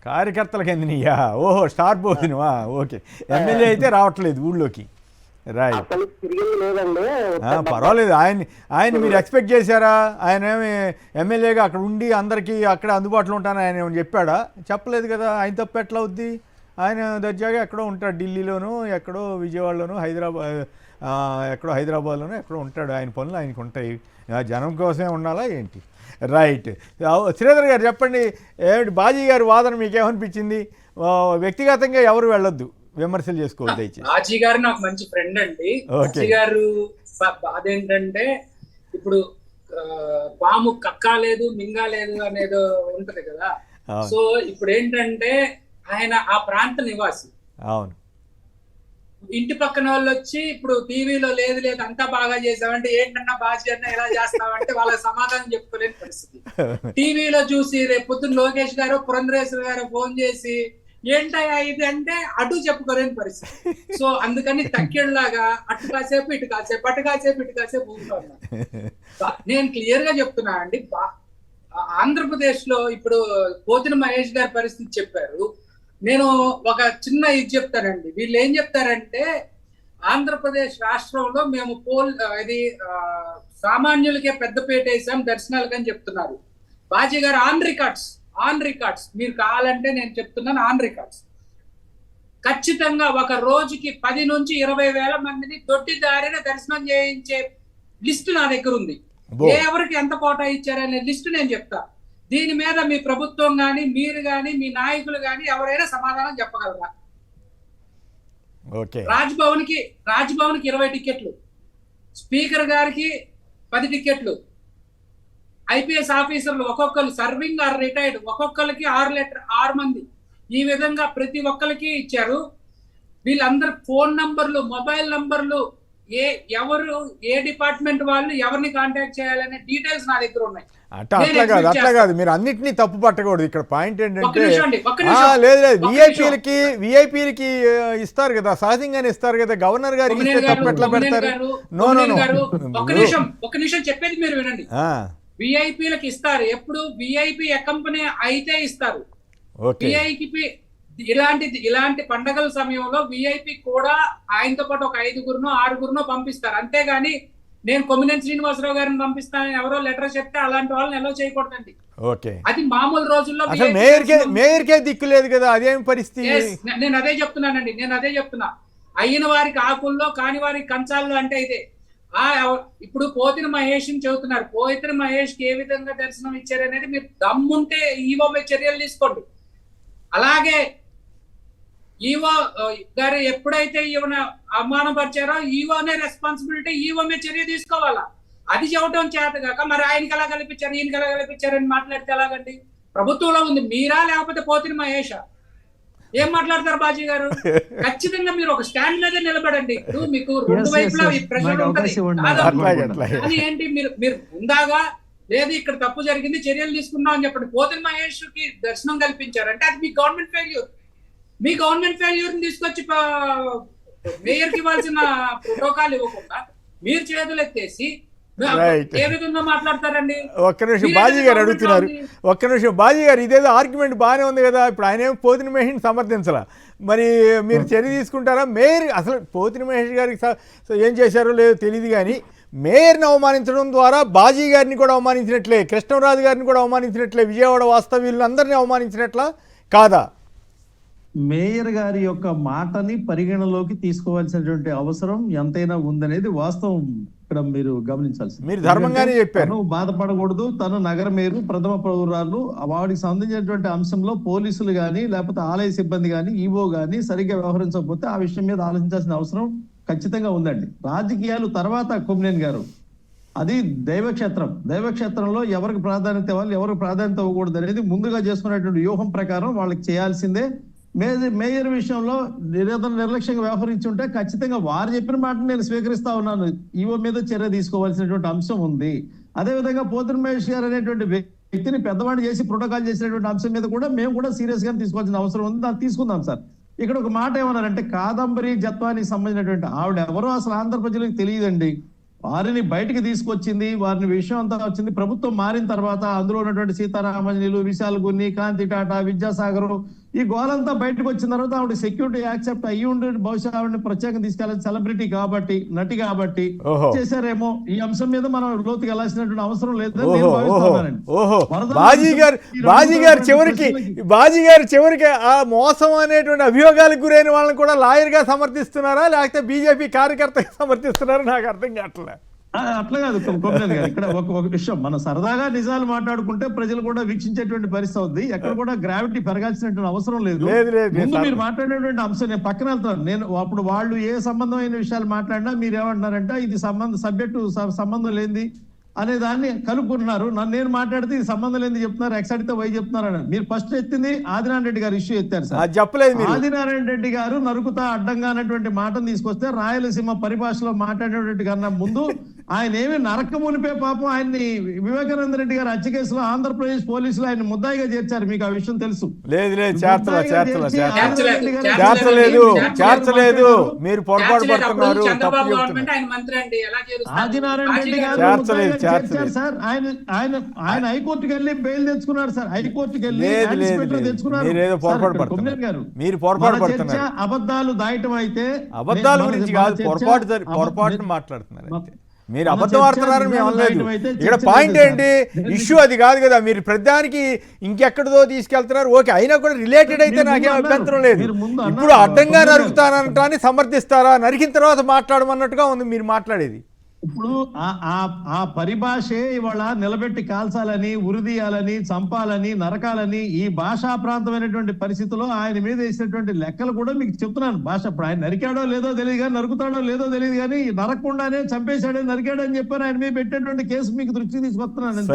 కార్యకర్తలకు అందినయ్యా? ఓహో, స్టార్ భోజనమా? ఓకే. ఎమ్మెల్యే అయితే రావట్లేదు ఊళ్ళోకి. రైట్, అసలు తిరిగింది లేదండి. పర్వాలేదు. ఆయన మీరు ఎక్స్పెక్ట్ చేశారా? ఆయన ఏమి ఎమ్మెల్యేగా అక్కడ ఉండి అందరికీ అక్కడ అందుబాటులో ఉంటానని ఆయన ఏమైనా చెప్పాడా? చెప్పలేదు కదా. ఆయన తప్పు ఎట్లా అవుద్ది? ఆయన దర్జాగా ఎక్కడో ఉంటాడు, ఢిల్లీలోనూ ఎక్కడో, విజయవాడలోనూ, ఎక్కడో హైదరాబాద్లోనూ ఎక్కడో ఉంటాడు. ఆయన పనులు ఆయనకు ఉంటాయి. జనం కోసమే ఉండాలా ఏంటి? రైట్. శ్రీధర్ గారు చెప్పండి, ఏమిటి బాజీ గారి వాదన మీకేమనిపించింది? వ్యక్తిగతంగా ఎవరు వెళ్ళొద్దు, విమర్శలు చేసుకోవద్దు దయచేసి. బాజీ గారు నాకు మంచి ఫ్రెండ్ అండి. బాజీ గారు బాధ ఏంటంటే, ఇప్పుడు పాము కక్కాలేదు మింగాలేదు అనేది ఉంటది కదా. సో ఇప్పుడు ఏంటంటే ఆయన ఆ ప్రాంత నివాసి. అవును. ఇంటి పక్కన వాళ్ళు వచ్చి ఇప్పుడు టీవీలో లేదు అంతా బాగా చేసావంటే, ఏంటన్నా బాజీ అన్న ఎలా చేస్తావంటే వాళ్ళకి సమాధానం చెప్పుకోలేని పరిస్థితి. టీవీలో చూసి రేపు పొద్దున్న లోకేష్ గారు పురంధరేశ్వర గారు ఫోన్ చేసి ఏంటయ్యా ఇది అంటే అటు చెప్పుకోలేని పరిస్థితి. సో అందుకని తక్కేళ్ళలాగా అటు కాసేపు ఇటు కాసేపు, అటు కాసేపు ఇటు కాసేపు ఊరుకున్నా. నేను క్లియర్ గా చెప్తున్నా అండి, ఆంధ్రప్రదేశ్ లో ఇప్పుడు పోతిన మహేష్ గారి పరిస్థితి చెప్పారు. నేను ఒక చిన్న ఇది చెప్తానండి. వీళ్ళు ఏం చెప్తారంటే, ఆంధ్రప్రదేశ్ రాష్ట్రంలో మేము సామాన్యులకే పెద్దపేట వేసాం దర్శనాలకు అని చెప్తున్నారు. బాజీ గారు ఆన్ రికార్డ్స్ మీరు కావాలంటే నేను చెప్తున్నాను, ఆన్ రికార్డ్స్. ఖచ్చితంగా ఒక రోజుకి 10 నుంచి 20 వేల మందిని దొడ్డి దారిన దర్శనం చేయించే లిస్టు నా దగ్గర ఉంది. ఎవరికి ఎంత కోటా ఇచ్చారనే లిస్టు నేను చెప్తా. దీని మీద మీ ప్రభుత్వం గాని, మీరు గాని, మీ నాయకులు గాని ఎవరైనా సమాధానం చెప్పగలరా? రాజ్భవన్ కి 20 టికెట్లు, స్పీకర్ గారికి 10 టికెట్లు, ఐపీఎస్ ఆఫీసర్లు ఒక్కొక్కరు సర్వింగ్ ఆర్ రిటైర్డ్ ఒక్కొక్కరికి 6 మంది, ఈ విధంగా ప్రతి ఒక్కరికి ఇచ్చారు. వీళ్ళందరూ ఫోన్ నంబర్లు, మొబైల్ నంబర్లు, ఎవరు ఏ డిపార్ట్మెంట్ వాళ్ళు ఎవరిని కాంటాక్ట్ చేయాలనే డీటెయిల్స్ నా దగ్గర ఉన్నాయి. అట్లా కాదు, మీరు అన్నిటినీ తప్పు పట్టకూడదు. ఇక్కడ పాయింట్ ఏంటంటే, లేదు విఐపీలకి ఇస్తారు కదా, సహజంగానే ఇస్తారు కదా. గవర్నర్ గారికి ఇస్తే తప్పు ఎట్లా పెడతారు? ఒక నిమిషం చెప్పేది మీరు వినండి. విఐపీలకు ఇస్తారు, ఎప్పుడు విఐపీ కంపెనీ అయితే ఇస్తారు. విఐపీ ఇలాంటి పండగల సమయంలో విఐపి కూడా ఆయనతో పాటు ఒక 5గురునో 6గురునో పంపిస్తారు. అంతేగాని నేను కొమ్మినేని శ్రీనివాసరావు గారిని పంపిస్తానని ఎవరో లెటర్ చెప్తే అలాంటి వాళ్ళని ఎలా చేయకూడదండి. అది మామూలు రోజుల్లో మేయర్కే దిక్కు లేదు కదా, అదేం పరిస్థితి? నేను అదే చెప్తున్నా. అయిన వారికి ఆకుల్లో, కాని వారికి కంచాల్లో అంటే ఇదే. ఇప్పుడు పోతిన మహేష్ చెబుతున్నారు. పోతిన మహేష్ కి ఏ విధంగా దర్శనం ఇచ్చారనేది మీరు దమ్ముంటే ఈవో మీద చర్యలు తీసుకోండి. అలాగే ఈవో గారు ఎప్పుడైతే ఈవోని అవమానపరిచారో ఈవోనే రెస్పాన్సిబిలిటీ, ఈవో మీద చర్య తీసుకోవాలా. అది చెప్పడం చేత కాక మరి ఆయనకి ఎలా కల్పించారు, ఈయనకి ఎలా కల్పించారని మాట్లాడితే ఎలాగండి? ప్రభుత్వంలో ఉంది మీరా లేకపోతే పోతిన మహేషా? ఏం మాట్లాడతారు బాజీ గారు? ఖచ్చితంగా మీరు ఒక స్టాండ్ మీద నిలబడండి. ఇప్పుడు మీకు రెండు వైపులా ఈ ప్రెషర్ ఉంటుంది. అది ఏంటి, మీరు ఉందాగా లేదు ఇక్కడ తప్పు జరిగింది, చర్యలు తీసుకున్నాం అని చెప్పండి. పోతిన మహేష్ కి దర్శనం కల్పించారంటే అది మీ గవర్నమెంట్ ఫెయిల్యూర్. మీ గవర్నమెంట్ ఫెయిల్యూర్ ని తీసుకొచ్చి మేయర్ కి ఇవ్వాల్సిన ప్రోటోకాల్ ఇవ్వకుండా మీరు చేతులు ఎత్తేసి ఏ విధంగా మాట్లాడతారండి? ఒక్క నిమిషం బాజీ గారు అడుగుతున్నారు, ఒక్క నిమిషం బాజీ గారు, ఇదేదో ఆర్గ్యుమెంట్ బాగానే ఉంది కదా, ఇప్పుడు ఆయన ఏమో పోతిన మహేష్ని సమర్థించాల, మరి మీరు చర్య తీసుకుంటారా? మేయర్ అసలు పోతిన మహేష్ గారికి ఏం చేశారో లేదో తెలియదు, కానీ మేయర్ని అవమానించడం ద్వారా బాజీ గారిని కూడా అవమానించినట్లే, కృష్ణరాజు గారిని కూడా అవమానించినట్లే, విజయవాడ వాస్తవ్యులందరినీ అవమానించినట్లా కాదా? మేయర్ గారి యొక్క మాటని పరిగణలోకి తీసుకోవాల్సినటువంటి అవసరం ఎంతైనా ఉందనేది వాస్తవం. ఇక్కడ మీరు గమనించాల్సి, మీరు ధర్మంగానే చెప్పారు. తను బాధపడకూడదు, తను నగర మేయరు, ప్రథమ పౌరాలు, వాడికి సంబంధించినటువంటి అంశంలో పోలీసులు కానీ లేకపోతే ఆలయ సిబ్బంది కానీ ఈవో కానీ సరిగ్గా వ్యవహరించకపోతే ఆ విషయం మీద ఆలోచించాల్సిన అవసరం ఖచ్చితంగా ఉందండి. రాజకీయాలు తర్వాత కొమ్మినేని గారు, అది దైవక్షేత్రం. దైవక్షేత్రంలో ఎవరికి ప్రాధాన్యత ఇవ్వాలి, ఎవరికి ప్రాధాన్యత ఇవ్వకూడదు అనేది ముందుగా చేసుకునేటువంటి వ్యూహం ప్రకారం వాళ్ళకి చేయాల్సిందే. మేయర్ విషయంలో నిర్లక్ష్యంగా వ్యవహరించి ఉంటే ఖచ్చితంగా వారు చెప్పిన మాటను నేను స్వీకరిస్తా ఉన్నాను. ఈవో మీద చర్య తీసుకోవాల్సినటువంటి అంశం ఉంది. అదేవిధంగా పోతిన మహేష్ గారు అనేటువంటి వ్యక్తిని పెద్దవాడిని చేసి ప్రోటోకాల్ చేసినటువంటి అంశం మీద కూడా మేము కూడా సీరియస్ గా తీసుకోవాల్సిన అవసరం ఉంది. దాన్ని తీసుకుందాం సార్. ఇక్కడ ఒక మాట ఏమన్నారంటే, కాదంబరి జత్వానికి సంబంధించినటువంటి ఆవిడ ఎవరో అసలు ఆంధ్ర ప్రజలకు తెలియదండి. వారిని బయటికి తీసుకొచ్చింది, వారిని విషయం అంతా వచ్చింది ప్రభుత్వం మారిన తర్వాత. అందులో ఉన్నటువంటి సీతారామంజనీలు, విశాల్ గున్ని, కాంతి టాటా, విద్యాసాగర్, ఈ గోలంతా బయటకు వచ్చిన తర్వాత ఆవిడ సెక్యూరిటీ యాక్సెప్ట్ అయ్యి ఉండి బహుశా ఆవిడని ప్రత్యేకంగా తీసుకెళ్ళాలి, సెలబ్రిటీ కాబట్టి, నటి కాబట్టి చేశారేమో. ఈ అంశం మీద మనం లోతుకి వెళ్ళాల్సినటువంటి అవసరం లేదని నేను భావిస్తున్నానండి. బాజీ గారు చివరికి ఆ మోసం అనేటువంటి అభియోగాలకు గురైన వాళ్ళని కూడా లాయర్ గా సమర్థిస్తున్నారా, లేకపోతే బీజేపీ కార్యకర్తగా సమర్థిస్తున్నారా? నాకు అర్థం కావట్లేదు. అట్లా కాదు కొమ్మినేని గారు, ఇక్కడ ఒక విషయం, మనం సరదాగా నిజాలు మాట్లాడుకుంటే ప్రజలు కూడా వీక్షించేటువంటి పరిస్థితి అవుతుంది. ఎక్కడ కూడా గ్రావిటీ పెరగాల్సినటువంటి అవసరం లేదు. ముందు మీరు మాట్లాడేటువంటి అంశం నేను పక్కన వెళ్తాను. నేను అప్పుడు వాళ్ళు ఏ సంబంధమైన విషయాలు మాట్లాడినా మీరు ఏమంటున్నారంటే ఇది సంబంధం లేనిది అనే దాన్ని కలుపుకుంటున్నారు. నేను మాట్లాడితే ఇది సంబంధం లేని చెప్తున్నారు, ఎక్స్ అడిగితే వై చెప్తున్నారు అని. మీరు ఫస్ట్ ఎత్తింది ఆదినారాయణ రెడ్డి గారు ఇష్యూ ఎత్తారు సార్. చెప్పలేదు. ఆదినారాయణ రెడ్డి గారు నరుకుతా అడ్డంగా అనేటువంటి మాటను తీసుకొస్తే రాయలసీమ పరిభాషలో మాట్లాడేటువంటి కన్నా ముందు ఆయన ఏమి నరక మునిపే పాపం ఆయన్ని వివేకానంద రెడ్డి గారు హత్య కేసులో ఆంధ్రప్రదేశ్ పోలీసులు ఆయన ముద్దాయిగా చేర్చారు. మీకు ఆ విషయం తెలుసు. చేర్చలేదు, మీరు పొరపాటు పడుతున్నారు. ఆదినారాయణ రెడ్డి గారు సార్ ఆయన హైకోర్టుకి వెళ్ళి బెయిల్ తెచ్చుకున్నారు సార్. హైకోర్టుకి వెళ్ళి తెచ్చుకున్నారు. మీరు పొరపాటు పడుతున్నారు. అబద్ధాలు దాయటం అయితే అబద్ధాల గురించి కాదు, పొరపాటు మాట్లాడుతున్నారు. మీరు అబద్ధం ఆడుతున్నారని మేము అనలేదు. ఇక్కడ పాయింట్ ఏంటి, ఇష్యూ అది కాదు కదా. మీరు ప్రతిదానికి ఇంకెక్కడిదో తీసుకెళ్తున్నారు. ఓకే, అయినా కూడా రిలేటెడ్ అయితే నాకేం అభ్యంతరం లేదు. ఇప్పుడు అడ్డంగా నరుకుతానంటాన్ని సమర్థిస్తారా? నరికిన తర్వాత మాట్లాడమన్నట్టుగా ఉంది మీరు మాట్లాడేది. ఇప్పుడు ఆ పరిభాషే ఇవాళ నిలబెట్టి కాల్చాలని, ఉరిదీయాలని, చంపాలని, నరకాలని ఈ భాషా ప్రాంతమైనటువంటి పరిస్థితుల్లో ఆయన మీద వేసినటువంటి లెక్కలు కూడా మీకు చెప్తున్నాను. భాష ఇప్పుడు ఆయన నరికాడో లేదో తెలియదు కానీ, నరుకుతాడో లేదో తెలియదు కానీ, నరకకుండానే చంపేశాడే నరికాడో అని చెప్పారు. ఆయన మీద పెట్టినటువంటి కేసు మీకు దృష్టికి తీసుకొస్తున్నాను.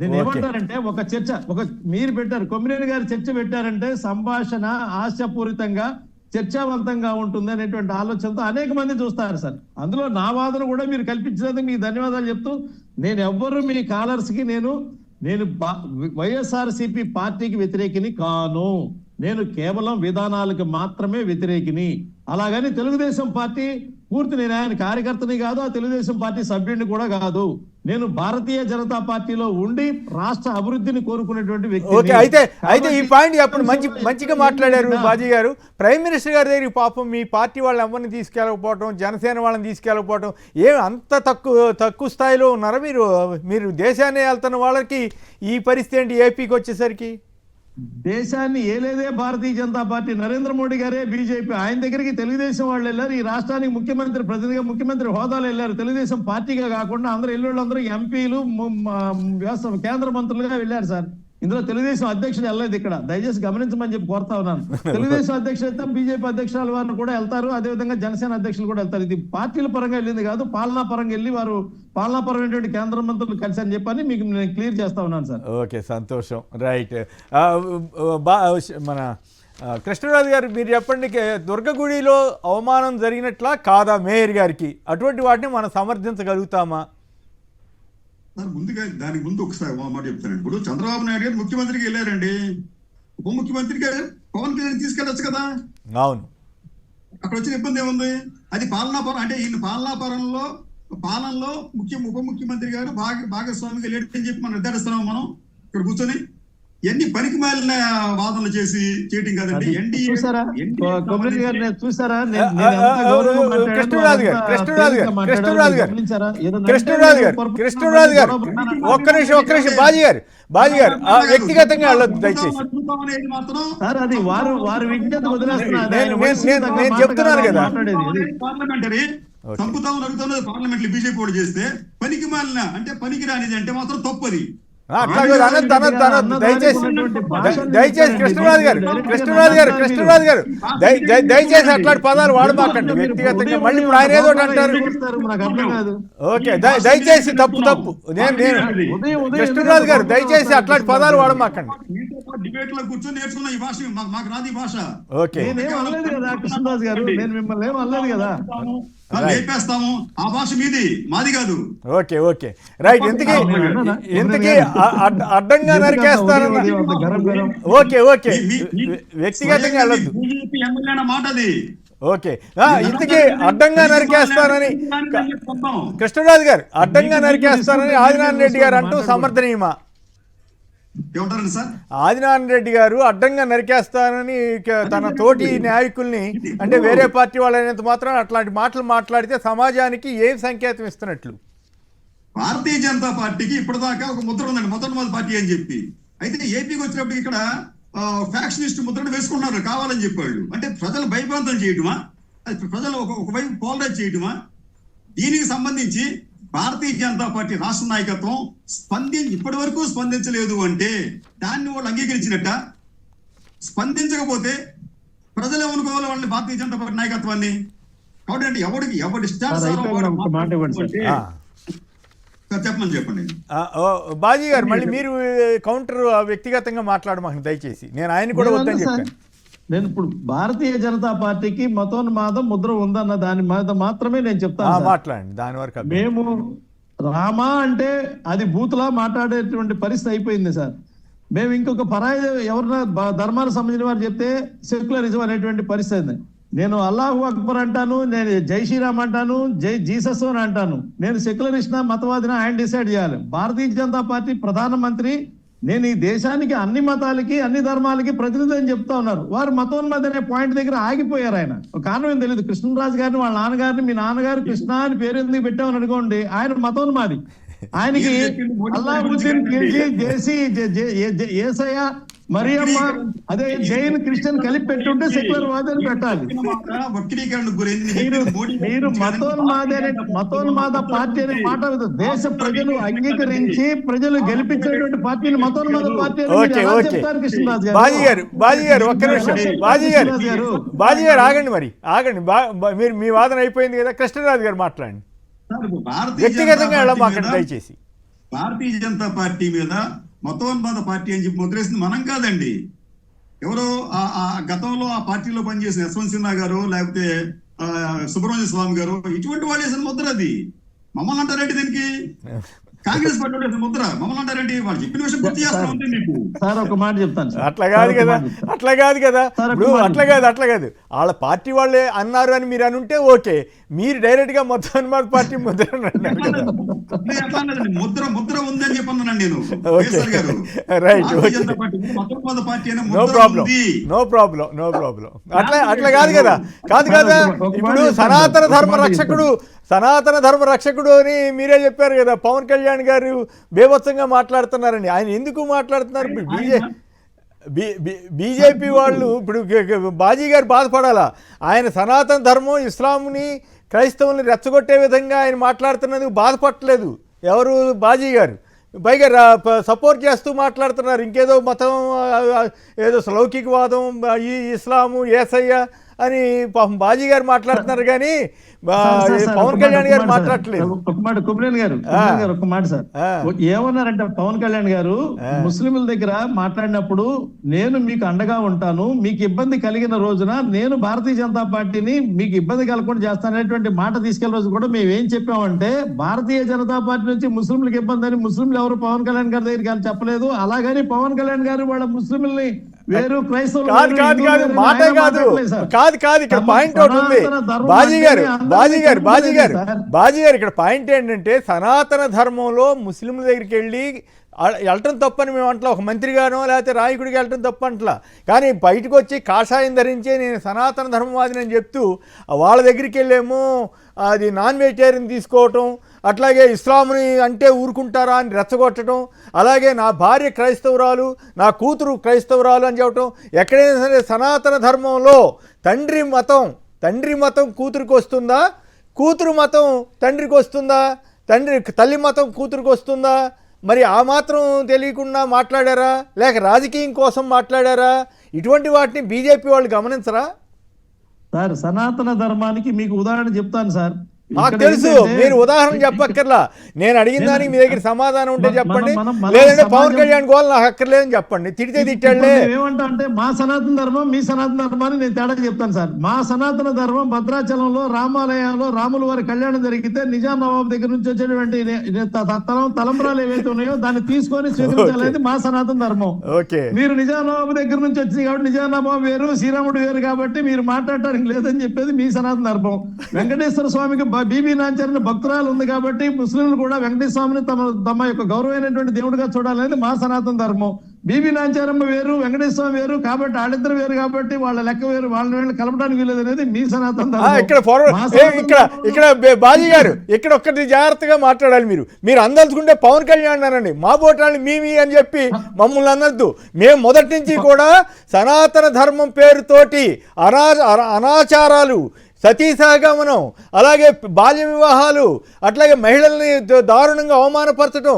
నేను ఏమంటారంటే, ఒక చర్చ మీరు పెట్టారు, కొమ్మినేని గారు చర్చ పెట్టారంటే సంభాషణ హాస్యపూరితంగా చర్చావంతంగా ఉంటుంది అనేటువంటి ఆలోచనతో అనేక మంది చూస్తారు సార్. అందులో నా వాదన కూడా మీరు కల్పించినందుకు మీకు ధన్యవాదాలు చెప్తూ, నేను ఎవ్వరు మీ కాలర్స్ కి నేను వైఎస్ఆర్సీపీ పార్టీకి వ్యతిరేకిని కాను. నేను కేవలం విధానాలకు మాత్రమే వ్యతిరేకిని. అలాగని తెలుగుదేశం పార్టీ పూర్తి, నేను ఆయన కార్యకర్తని కాదు, ఆ తెలుగుదేశం పార్టీ సభ్యుడిని కూడా కాదు. నేను భారతీయ జనతా పార్టీలో ఉండి రాష్ట్ర అభివృద్ధిని కోరుకునేటువంటి వ్యక్తి. అయితే ఈ పాయింట్ అప్పుడు మంచిగా మాట్లాడారు బాజీ గారు. ప్రైమ్ మినిస్టర్ గారి దగ్గరికి పాపం మీ పార్టీ వాళ్ళని ఎవరిని తీసుకెళ్ళకపోవటం, జనసేన వాళ్ళని తీసుకెళ్ళకపోవటం, ఏమి అంత తక్కువ స్థాయిలో ఉన్నారా మీరు దేశాన్ని వెళ్తున్న వాళ్ళకి ఈ పరిస్థితి ఏంటి ఏపీకి వచ్చేసరికి? దేశాన్ని ఏలేదే భారతీయ జనతా పార్టీ, నరేంద్ర మోడీ గారే బీజేపీ. ఆయన దగ్గరికి తెలుగుదేశం వాళ్ళు వెళ్ళారు. ఈ రాష్ట్రానికి ముఖ్యమంత్రి, ప్రతినిధిగా ముఖ్యమంత్రి హోదాలో వెళ్ళారు. తెలుగుదేశం పార్టీగా కాకుండా అందరూ ఎల్లుళ్ళందరూ ఎంపీలు, కేంద్ర మంత్రులుగా వెళ్ళారు సార్. ఇందులో తెలుగుదేశం అధ్యక్షుడు వెళ్ళలేదు. ఇక్కడ దయచేసి గమనించమని చెప్పి కోరుతా ఉన్నాను. తెలుగుదేశం అధ్యక్షుడు అయితే బీజేపీ అధ్యక్షుల వారిని కూడా వెళ్తారు, అదేవిధంగా జనసేన అధ్యక్షులు కూడా వెళ్తారు. ఇది పార్టీల పరంగా వెళ్ళింది కాదు, పాలనా పరంగా వెళ్ళి వారు పాలనాపరమైనటువంటి కేంద్ర మంత్రులు కలిసి అని చెప్పని మీకు నేను క్లియర్ చేస్తా ఉన్నాను సార్. ఓకే, సంతోషం. రైట్. మన కృష్ణరాజు గారు మీరు చెప్పండి, దుర్గగుడిలో అవమానం జరిగినట్లా కాదా మేయర్ గారికి? అటువంటి వాటిని మనం సమర్థించగలుగుతామా? సార్ ముందుగా దానికి ముందు ఒకసారి ఒక మాట చెప్తానండి. ఇప్పుడు చంద్రబాబు నాయుడు గారు ముఖ్యమంత్రికి వెళ్ళారండి, ఉప ముఖ్యమంత్రికి పవన్ కళ్యాణ్ తీసుకెళ్ళొచ్చు కదా. అవును, అక్కడ వచ్చిన ఇబ్బంది ఏముంది? అది పాలనాపరం అంటే ఈయన పాలనాపరంలో పాలనలో ఉప ముఖ్యమంత్రి గారు భాగస్వామిగా లేడు అని చెప్పి మనం నిర్ధారిస్తున్నాం. మనం ఇక్కడ కూర్చొని ఎన్ని పనికి మాలిన వాదనలు చేసి చేయటం కదండి. చూసారా కొమ్మినేని గారు, నేను చూసారా కృష్ణరాజు గారు ఒక్క నిమిషం బాజీ గారు వ్యక్తిగతంగా వెళ్ళొద్దు దయచేసి. అది వారు విజ్ఞత వదిలేస్తున్నారు. నేను చెప్తున్నాను కదా, పార్లమెంటరీ సంపుతామని అడుగుతున్నది పార్లమెంట్ బీజేపీ వాళ్ళు చేస్తే పనికి మాలిన అంటే పనికి రానిది అంటే మాత్రం తప్పది. దయచేసి కృష్ణరాజు గారు దయచేసి అట్లాంటి పదాలు వాడమాకండి వ్యక్తిగతంగా. మళ్ళీ ఇప్పుడు ఆయన ఏదో అంటారు. ఓకే, దయచేసి తప్పు నేను కృష్ణరాజు గారు దయచేసి అట్లాంటి పదాలు వాడమాకండి. డిబేట్ లో కూర్చొని నేర్చుకున్న ఈ భాష మాకు రాదు ఈ భాష. ఓకే, కృష్ణరాజు గారు నేను మిమ్మల్ని ఏం అనలేదు కదా. లేపేస్తాము ఆ భాష మీది, మాది కాదు. Okay right. ఇంతకీ అడ్డంగా నరికేస్తారన్న ఓకే వ్యక్తిగతంగా వెళ్ళొద్దు. బీజేపీ ఎమ్మెల్యే మాట అది. ఓకే, ఇంతకీ అడ్డంగా నరికేస్తారని కృష్ణరాజు గారు అడ్డంగా నరికేస్తారని ఆదినారాయణ రెడ్డి గారు అంటూ సమర్థనీయమా? ఏమంటారండి సార్? ఆదినారాయణ రెడ్డి గారు అడ్డంగా నరికేస్తానని తన తోటి నాయకుల్ని అంటే వేరే పార్టీ వాళ్ళైనంత మాత్రం అట్లాంటి మాటలు మాట్లాడితే సమాజానికి ఏం సంకేతం ఇస్తున్నట్లు? భారతీయ జనతా పార్టీకి ఇప్పటిదాకా ఒక ముద్ర ఉందండి, మొదటి పార్టీ అని చెప్పి. అయితే ఏపీకి వచ్చినప్పటికి ఇక్కడ ఫ్యాక్షనిస్ట్ ముద్రను వేసుకుంటున్నారు కావాలని చెప్పాళ్ళు. అంటే ప్రజలు భయభ్రాంతం చేయటమా, ప్రజలు ఒకవైపు పోలరైజ్ చేయటమా? దీనికి సంబంధించి భారతీయ జనతా పార్టీ రాష్ట్ర నాయకత్వం ఇప్పటి వరకు స్పందించలేదు అంటే దాన్ని వాళ్ళు అంగీకరించినట్ట. స్పందించకపోతే ప్రజలు ఏమనుకోవాలి వాళ్ళని భారతీయ జనతా పార్టీ నాయకత్వాన్ని? కాబట్టి ఎవరి చెప్పండి. బాజీ గారు మళ్ళీ మీరు కౌంటర్ వ్యక్తిగతంగా మాట్లాడమాకండి దయచేసి. నేను ఆయన కూడా వద్దని చెప్పాను. నేను ఇప్పుడు భారతీయ జనతా పార్టీకి మతోన్మాదం ముద్ర ఉందన్న దాని మీద మాత్రమే నేను చెప్తాను. మాట్లాడండి దాని వరకు. మేము రామా అంటే అది బూతులా మాట్లాడేటువంటి పరిస్థితి అయిపోయింది సార్. మేము ఇంకొక పరాయి ఎవరైనా ధర్మానికి సంబంధించిన వారు చెప్తే సెక్యులరిజం అనేటువంటి పరిస్థితి. నేను అల్లాహు అక్బర్ అంటాను, నేను జై శ్రీరామ్ అంటాను, జై జీసస్ అని అంటాను. నేను సెక్యులరిస్ట్నా మతవాదినా ఆయన డిసైడ్ చేయాలి. భారతీయ జనతా పార్టీ ప్రధానమంత్రి నేను ఈ దేశానికి అన్ని మతాలకి అన్ని ధర్మాలకి ప్రతినిధి అని చెప్తా ఉన్నారు. వారు మతోన్మాది అనే పాయింట్ దగ్గర ఆగిపోయారు. ఆయన కారణం ఏం తెలియదు. కృష్ణరాజు గారిని వాళ్ళ నాన్నగారిని మీ నాన్నగారు కృష్ణ అని పేరు ఎందుకు పెట్టామని అనుకోండి, ఆయన మతోన్మాది. ఆయనకి అల్లావుద్దీన్ ఖిల్జీ, జేసీ, ఏసయ్య, మరియమ్మ, అదే జైన్, క్రిస్టియన్ కలిపి పెట్టుంటే సెక్యులర్ వాదని పెట్టాలి. మీరు మతోన్మాద పార్టీ అనే మాట దేశ ప్రజలు అంగీకరించి ప్రజలు గెలిపించేటువంటి పార్టీని మతోన్మాద పార్టీ చెప్తారు కృష్ణరాజు గారు. బాజీ గారు ఒక్క నిమిషం. బాజీ గారు ఆగండి. మీరు మీ వాదన అయిపోయింది కదా, కృష్ణరాజు గారు మాట్లాడండి. వ్యక్తిగతంగా వెళ్ళమాకండి దయచేసి. భారతీయ జనతా పార్టీ మీద మతోన్మాద పార్టీ అని చెప్పి ముద్రేసింది మనం కాదండి. ఎవరో ఆ గతంలో ఆ పార్టీలో పనిచేసిన యశ్వంత్ సిన్హా గారు లేకపోతే సుబ్రహ్మణ్య స్వామి గారు ఇటువంటి వాళ్ళు వేసిన ముద్ర అది. మమ్మల్ని అంటారేంటి దీనికి? కాంగ్రెస్ పార్టీ వేసిన ముద్ర మమ్మల్ని అంటారేంటి? వాళ్ళు చెప్పిన విషయం గుర్తు చేస్తా ఉంది మీకు. సార్ ఒక మాట చెప్తాను. అట్లా కాదు కదా అట్లా కాదు. వాళ్ళ పార్టీ వాళ్ళే అన్నారు అని మీరు అనుంటే ఓకే. మీరు డైరెక్ట్ గా మొత్తం పార్టీ ముద్ర ముద్ర ఉందని చెప్పన్నాను నేను. No problem. అట్లా కాదు కదా. ఇప్పుడు సనాతన ధర్మ రక్షకుడు అని మీరే చెప్పారు కదా. పవన్ కళ్యాణ్ గారు బేభత్సంగా మాట్లాడుతున్నారని. ఆయన ఎందుకు మాట్లాడుతున్నారు? బీజేపీ వాళ్ళు ఇప్పుడు బాజీ గారు బాధపడాలా? ఆయన సనాతన ధర్మం ఇస్లాంని క్రైస్తవుల్ని రెచ్చగొట్టే విధంగా ఆయన మాట్లాడుతున్నందుకు బాధపడలేదు ఎవరు? బాజీ గారు. పైగా సపోర్ట్ చేస్తూ మాట్లాడుతున్నారు. ఇంకేదో మతం, ఏదో లౌకికవాదం, ఈ ఇస్లాము, ఏసయ్య అని పాపం బాజీ గారు మాట్లాడుతున్నారు కానీ పవన్ కళ్యాణ్ గారు మాట్లాడట్లేదు. ఒక మాట కుమ్రేన్ గారు ఒక మాట సార్ ఏమన్నారంటే పవన్ కళ్యాణ్ గారు ముస్లింల దగ్గర మాట్లాడినప్పుడు నేను మీకు అండగా ఉంటాను, మీకు ఇబ్బంది కలిగిన రోజున నేను భారతీయ జనతా పార్టీని మీకు ఇబ్బంది కలగకుండా చేస్తాననేటువంటి మాట తీసుకెళ్లే రోజు కూడా మేము ఏం చెప్పామంటే భారతీయ జనతా పార్టీ నుంచి ముస్లింలకు ఇబ్బంది అని ముస్లింలు ఎవరు పవన్ కళ్యాణ్ గారి దగ్గరికి చెప్పలేదు. అలాగని పవన్ కళ్యాణ్ గారు వాళ్ళ ముస్లింలని వేరు క్రైస్తవులు కాదు ఇక్కడ పాయింట్ ఒకటి ఉంది బాజీ గారు ఇక్కడ పాయింట్ ఏంటంటే సనాతన ధర్మంలో ముస్లింల దగ్గరికి వెళ్ళి వెళ్ళటం తప్పని మేము అంటలా, ఒక మంత్రిగానో లేకపోతే నాయకుడికి వెళ్ళటం తప్ప అంటలా, కానీ బయటకు వచ్చి కాషాయం ధరించే నేను సనాతన ధర్మవాదిని అని చెప్తూ వాళ్ళ దగ్గరికి వెళ్ళేమో అది నాన్ వెజిటేరియన్ తీసుకోవటం, అట్లాగే ఇస్లాంని అంటే ఊరుకుంటారా అని రెచ్చగొట్టడం, అలాగే నా భార్య క్రైస్తవురాలు నా కూతురు క్రైస్తవురాలు అని చెప్పటం. ఎక్కడైనా సరే సనాతన ధర్మంలో తండ్రి మతం కూతురికి వస్తుందా, కూతురు మతం తండ్రికి వస్తుందా, తల్లి మతం కూతురికి వస్తుందా? మరి ఆ మాత్రం తెలియకుండా మాట్లాడారా, లేక రాజకీయం కోసం మాట్లాడారా? ఇటువంటి వాటిని బీజేపీ వాళ్ళు గమనించరా? సార్ సనాతన ధర్మానికి మీకు ఉదాహరణ చెప్తాను సార్. మాకు తెలుసు, మీరు ఉదాహరణ చెప్పక్కర్లా. నేను అడిగిన దానికి మీ దగ్గర సమాధానం ఉంటే చెప్పండి, లేదంటే పవన్ కళ్యాణ్ గోల్ నాకు అక్కర్లేదని చెప్పండి. తిడితే తిట్టాడే ఏమంటా అంటే మా సనాతన ధర్మం మీ సనాతన ధర్మాన్ని నేను తేడా చెప్తాను సార్. మా సనాతన ధర్మం భద్రాచలంలో రామాలయంలో రాముల వారి కళ్యాణం జరిగితే నిజాం నవాబు దగ్గర నుంచి వచ్చేటువంటి తలంబరాలు ఏవైతే ఉన్నాయో దాన్ని తీసుకొని స్వీకరించాలనేది మా సనాతన ధర్మం. మీరు నిజాం నవాబు దగ్గర నుంచి వచ్చింది కాబట్టి నిజాం నవాబు వేరు శ్రీరాముడు వేరు కాబట్టి మీరు మాట్లాడటానికి లేదని చెప్పేది మీ సనాతన ధర్మం. వెంకటేశ్వర స్వామికి బీబీ నాంచారిని భక్తురాలు ఉంది కాబట్టి ముస్లింలు కూడా వెంకటేశ్వర స్వామిని తమ యొక్క గౌరవమైనటువంటి దేవుడిగా చూడాలనేది మా సనాతన ధర్మం. బీబీ నాంచారమ్మ వేరు వెంకటేశ్వర స్వామి వేరు కాబట్టి వాళ్ళిద్దరు వేరు కాబట్టి వాళ్ళ లెక్క వేరు, వాళ్ళని కలపడానికి వీలేదు అనేది మీ సనాతన ధర్మం. ఇక్కడ బాజీ గారు ఇక్కడ ఒక్కటి జాగ్రత్తగా మాట్లాడాలి. మీరు అందలుచుకుంటే పవన్ కళ్యాణ్ అనండి, మా బోటాన్ని మీ అని చెప్పి మమ్మల్ని అనద్దు. మేము మొదటి నుంచి కూడా సనాతన ధర్మం పేరుతోటి అనాచారాలు, సతీ సహగమనం, అలాగే బాల్య వివాహాలు, అట్లాగే మహిళల్ని దారుణంగా అవమానపరచడం,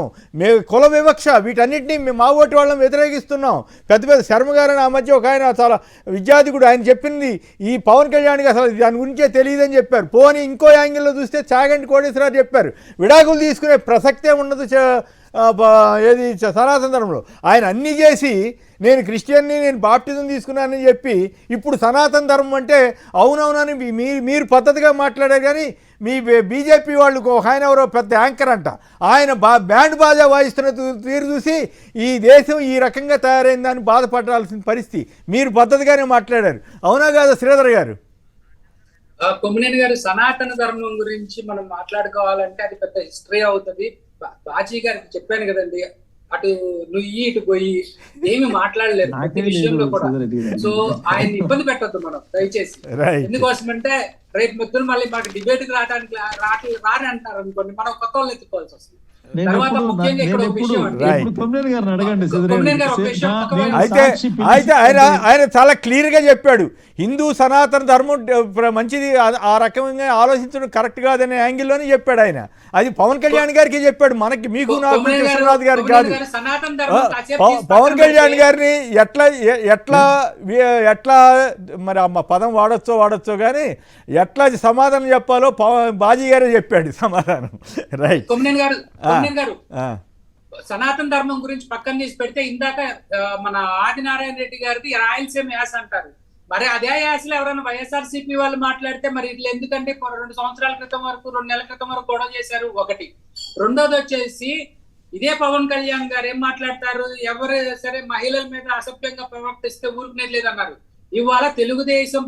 కుల వివక్ష, వీటన్నిటినీ మేము మా ఓటు వాళ్ళని వ్యతిరేకిస్తున్నాం. పెద్ద శర్మ గారు ఆ మధ్య ఒక ఆయన చాలా విద్యార్థికుడు, ఆయన చెప్పింది ఈ పవన్ కళ్యాణ్కి అసలు దాని గురించే తెలియదని చెప్పారు. పోనీ ఇంకో యాంగిల్లో చూస్తే చాగంటి కోటేశ్వరరావు చెప్పారు విడాకులు తీసుకునే ప్రసక్తే ఉండదు ఏది సనాతన ధర్మంలో. ఆయన అన్నీ చేసి నేను క్రిస్టియన్ని, నేను బాప్టిజం తీసుకున్నానని చెప్పి ఇప్పుడు సనాతన ధర్మం అంటే అవునవునని మీరు పద్ధతిగా మాట్లాడారు. కానీ మీ బీజేపీ వాళ్ళు ఒక ఆయన ఎవరో పెద్ద యాంకర్ అంట, ఆయన బ్యాండ్ బాజా వాయిస్తున్న తీరు చూసి ఈ దేశం ఈ రకంగా తయారైందని బాధపడాల్సిన పరిస్థితి. మీరు పద్ధతిగానే మాట్లాడారు, అవునా కాదా శ్రీధర్ గారు? కొమ్మినేని గారు, సనాతన ధర్మం గురించి మనం మాట్లాడుకోవాలంటే అది పెద్ద హిస్టరీ అవుతుంది. బాజీ గారికి చెప్పాను కదండి, అటు నువ్వు ఇటు పోయి ఏమి మాట్లాడలేదు ప్రతి విషయంలో కూడా. సో ఆయన ఇబ్బంది పెట్టద్దు మనం దయచేసి. ఎందుకోసమంటే రేపు మిత్రులు మళ్ళీ మాకు డిబేట్ కి రావడానికి రాని అంటారు అనుకోండి, మనం కొత్త వాళ్ళు ఎత్తుకోవాల్సి వస్తుంది. తర్వాత ముఖ్యంగా ఇక్కడ ఒక విషయం అయితే ఆయన చాలా క్లియర్ గా చెప్పాడు, హిందూ సనాతన ధర్మం మంచిది, ఆ రకంగా ఆలోచించడం కరెక్ట్ కాదనే యాంగిల్లోనే చెప్పాడు ఆయన. అది పవన్ కళ్యాణ్ గారికి చెప్పాడు, మనకి మీకు నాకు కృష్ణనాథ్ గారికి కాదు. పవన్ కళ్యాణ్ గారిని ఎట్లా మరి ఆ పదం వాడొచ్చో కానీ ఎట్లా సమాధానం చెప్పాలో బాజీ గారే చెప్పాడు సమాధానం. రైట్. సనాతన ధర్మం గురించి పక్కన తీసి పెడితే ఇందాక మన ఆదినారాయణ రెడ్డి గారిది రాయలసీమ యాస అంటారు. మరి అదే యాసలో ఎవరైనా వైఎస్ఆర్సీపీ వాళ్ళు మాట్లాడితే మరి ఇట్లా ఎందుకంటే 2 సంవత్సరాల క్రితం వరకు 2 నెలల క్రితం వరకు గొడవ చేశారు ఒకటి. రెండోది వచ్చేసి ఇదే పవన్ కళ్యాణ్ గారు ఏం మాట్లాడతారు, ఎవరు సరే మహిళల మీద అసభ్యంగా ప్రవర్తిస్తే ఊరుకునేది లేదన్నారు. ఇవాళ తెలుగుదేశం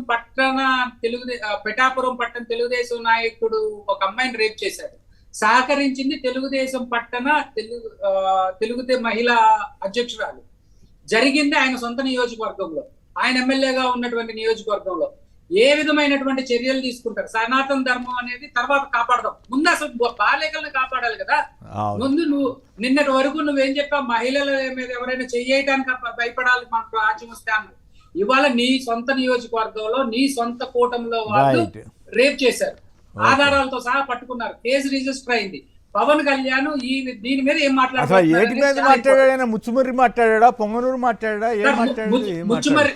పిఠాపురం పట్టణ తెలుగుదేశం నాయకుడు ఒక అమ్మాయిని రేప్ చేశారు. సహకరించింది తెలుగుదేశం పట్టణ తెలుగుదేశం మహిళా అధ్యక్షురాలు. జరిగింది ఆయన సొంత నియోజకవర్గంలో, ఆయన ఎమ్మెల్యేగా ఉన్నటువంటి నియోజకవర్గంలో. ఏ విధమైనటువంటి చర్యలు తీసుకుంటారు? సనాతన ధర్మం అనేది తర్వాత కాపాడదాం, ముందు అసలు బాలికలను కాపాడాలి కదా. ముందు నువ్వు నిన్నటి వరకు నువ్వేం చెప్పావు, మహిళల మీద ఎవరైనా చెయ్యటానికి భయపడాలి మనకు రాజ్యం వస్తే అన్నారు. ఇవాళ నీ సొంత నియోజకవర్గంలో నీ సొంత కూటమిలో వాళ్ళు రేప్ చేశారు, ఆధారాలతో సహా పట్టుకున్నారు, కేసు రిజిస్టర్ అయింది. పవన్ కళ్యాణ్ దీని మీద ఏం అసలు ఏటి మీద మాట్లాడా? ముచ్చుమర్రి మాట్లాడా, పొంగనూరు మాట్లాడా, ఏం మాట్లాడాడు?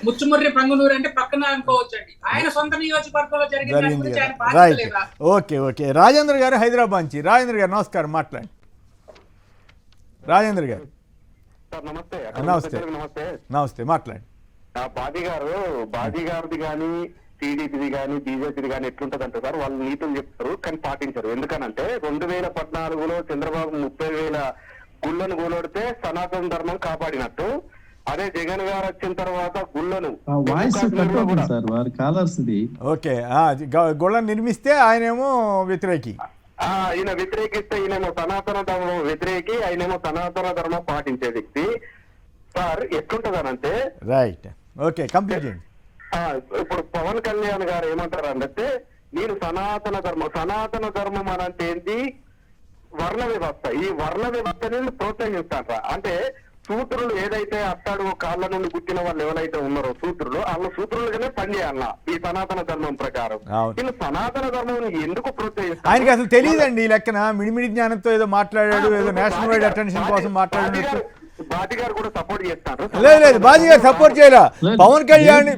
ముచ్చుమర్రి పొంగనూరు అంటే పక్కన అనుకోవచ్చండి. ఆయన సొంత నియోజకవర్గంలో జరిగింది. Right, okay okay. రాజేంద్ర గారు హైదరాబాద్ నుంచి. రాజేంద్ర గారు నమస్కారం, మాట్లాడండి. రాజేంద్ర గారు నమస్తే. నమస్తే నమస్తే, మాట్లాడండి. బాజీ గారిది కానీ టీడీపీది కానీ బీజేపీది కానీ ఎట్లుంటది అంటే సార్, వాళ్ళు నీతులు చెప్తారు కానీ పాటించరు. ఎందుకనంటే 2014లో చంద్రబాబు 30,000 గుళ్ళను కూలొడితే సనాతన ధర్మం కాపాడినట్టు, అదే జగన్ గారు వచ్చిన తర్వాత గుళ్ళను ఓకే గుళ్ళను నిర్మిస్తే ఆయనేమో వ్యతిరేకి, ఈయన వ్యతిరేకిస్తే ఈయనేమో సనాతన ధర్మం వ్యతిరేకి, ఆయనేమో సనాతన ధర్మం పాటించే వ్యక్తి. సార్ ఎట్లుంటదనంటే రైట్, ఓకే, కంప్లీట్ చేయండి. ఇప్పుడు పవన్ కళ్యాణ్ గారు ఏమంటారు అంటే, నేను సనాతన ధర్మం అని అంటే ఏంటి, వర్ణ వ్యవస్థ, ఈ వర్ణ వ్యవస్థని ప్రోత్సహిస్తారా అంటే సూత్రులు ఏదైతే అట్టాడు కాళ్ళ నుండి పుట్టిన వాళ్ళు ఎవరైతే ఉన్నారో సూత్రులు, వాళ్ళ సూత్రులుగానే పనిచేయాలన్న ఈ సనాతన ధర్మం ప్రకారం. వీళ్ళు సనాతన ధర్మం ఎందుకు ప్రోత్సహిస్తారు? ఆయనకి అసలు తెలియదండి ఈ లెక్కన. మిడిమిడి జ్ఞానంతో ఏదో మాట్లాడాడు, ఏదో నేషనల్ వైడ్ అటెన్షన్ కోసం మాట్లాడాడు. బాజీ గారు కూడా సపోర్ట్ చేస్తారు. లేదు, బాజీ గారు సపోర్ట్ చేయరా. పవన్ కళ్యాణ్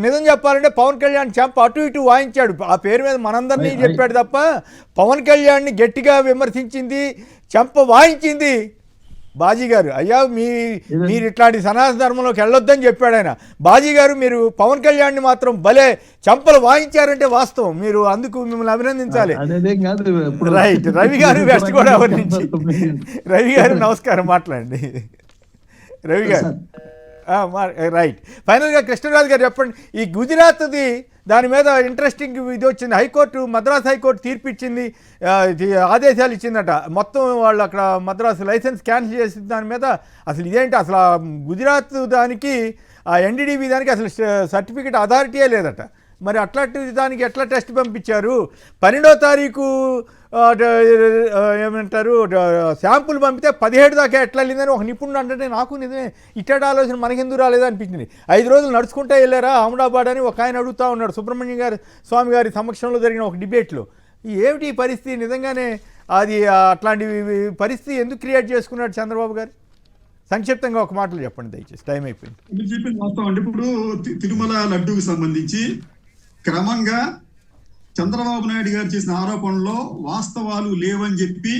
నిజం చెప్పాలంటే పవన్ కళ్యాణ్ చెంప అటు ఇటు వాయించాడు. ఆ పేరు మీద మనందరినీ చెప్పాడు తప్ప పవన్ కళ్యాణ్ని గట్టిగా విమర్శించింది, చెంప వాయించింది బాజీ గారు. అయ్యా మీరు ఇట్లాంటి సనాతన ధర్మంలోకి వెళ్ళొద్దని చెప్పాడు ఆయన. బాజీ గారు మీరు పవన్ కళ్యాణ్ని మాత్రం భలే చంపలు వాయించారంటే వాస్తవం. మీరు అందుకు మిమ్మల్ని అభినందించాలి. రైట్, రవి గారు వెస్ట్ గోదావరి నుంచి. రవి గారు నమస్కారం, మాట్లాడండి. రవి గారు రైట్. ఫైనల్గా కృష్ణరాజు గారు చెప్పండి. ఈ గుజరాత్ది దాని మీద ఇంట్రెస్టింగ్ ఇది వచ్చింది. హైకోర్టు, మద్రాస్ హైకోర్టు తీర్పు ఇచ్చింది, ఆదేశాలు ఇచ్చిందట. మొత్తం వాళ్ళు అక్కడ మద్రాసు లైసెన్స్ క్యాన్సిల్ చేసిన దాని మీద అసలు ఇదేంటి, అసలు గుజరాత్ దానికి ఎన్డీడీబీ దానికి అసలు సర్టిఫికేట్ అథారిటీయే లేదట. మరి అట్లాంటి దానికి ఎట్లా టెస్ట్ పంపించారు? 12వ తారీఖు ఏమంటారు శాంపుల్ పంపితే 17 దాకా ఎట్లా వెళ్ళిందని ఒక నిపుణుడు అంటే నాకు నిజమే ఇట్టటి ఆలోచన మనకెందుకు రాలేదా అనిపించింది. 5 రోజులు నడుచుకుంటే వెళ్ళారా అహ్మదాబాద్ అని ఒక ఆయన అడుగుతూ ఉన్నాడు. సుబ్రహ్మణ్యం గారి స్వామి గారి సమక్షంలో జరిగిన ఒక డిబేట్లో. ఏమిటి ఈ పరిస్థితి? నిజంగానే అది అట్లాంటి పరిస్థితి ఎందుకు క్రియేట్ చేసుకున్నాడు చంద్రబాబు గారు? సంక్షిప్తంగా ఒక మాటలు చెప్పండి దయచేసి, టైం అయిపోయింది. మీరు చెప్పింది వాస్తవం అండి. ఇప్పుడు తిరుమల లడ్డూకి సంబంధించి క్రమంగా చంద్రబాబు నాయుడు గారు చేసిన ఆరోపణలో వాస్తవాలు లేవని చెప్పి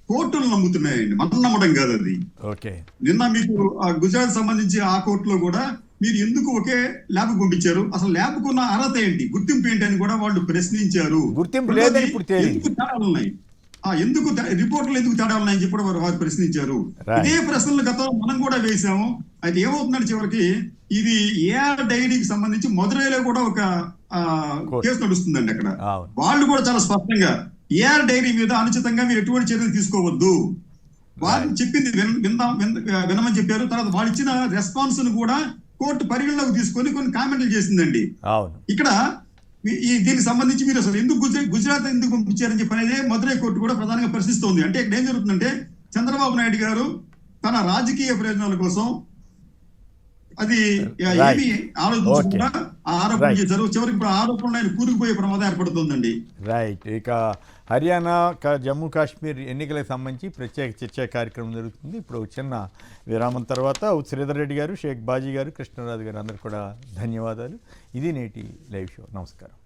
కోర్టులు నమ్ముతున్నాయండి. మనం నమ్మడం కాదు అది. ఓకే, నిన్న మీకు గుజరాత్ సంబంధించి ఆ కోర్టులో కూడా మీరు ఎందుకు ఒకే ల్యాబ్ పంపించారు, అసలు ల్యాబ్కు ఉన్న అర్హత ఏంటి, గుర్తింపు ఏంటి అని కూడా వాళ్ళు ప్రశ్నించారు. గుర్తింపు లేదని ఎందుకు తేడాలు ఉన్నాయి, ఎందుకు రిపోర్ట్లు ఎందుకు తేడా ఉన్నాయని చెప్పి వారు ప్రశ్నించారు. ఇదే ప్రశ్నలు గతంలో మనం కూడా వేసాము. అయితే ఏమవుతుందంటే చివరికి ఇది ఏఆర్ డైరీకి సంబంధించి మదురైలో కూడా ఒక కేసు నడుస్తుందండి. అక్కడ వాళ్ళు కూడా చాలా స్పష్టంగా ఏఆర్ డైరీ మీద అనుచితంగా మీరు ఎటువంటి చర్యలు తీసుకోవద్దు, వాళ్ళు చెప్పింది వినమని చెప్పారు. తర్వాత వాళ్ళు ఇచ్చిన రెస్పాన్స్ ను కూడా కోర్టు పరిగణలోకి తీసుకొని కొన్ని కామెంట్లు చేసిందండి. ఇక్కడ దీనికి సంబంధించి మీరు అసలు ఎందుకు గుజరాత్ ఎందుకు పంపించారని చెప్పి అనేది మదురై కోర్టు కూడా ప్రధానంగా ప్రశ్నిస్తోంది. అంటే ఇక్కడ ఏం జరుగుతుందంటే చంద్రబాబు నాయుడు గారు తన రాజకీయ ప్రయోజనాల కోసం అది ఏమి ఆలోచించకుండా ఆరోపణ చేశారు. చివరికి ఇప్పుడు ఆరోపణలు ఆయన కూరుకుపోయే ప్రమాదం ఏర్పడుతుందండి. రైట్. ఇక హర్యానా, జమ్మూ కాశ్మీర్ ఎన్నికలకు సంబంధించి ప్రత్యేక చర్చా కార్యక్రమం జరుగుతుంది. ఇప్పుడు చిన్న విరామం తర్వాత శ్రీధర్ రెడ్డి గారు, షేక్ బాజీ గారు, కృష్ణరాజు గారు అందరు కూడా ధన్యవాదాలు. ఇది నేటి లైవ్ షో. నమస్కారం.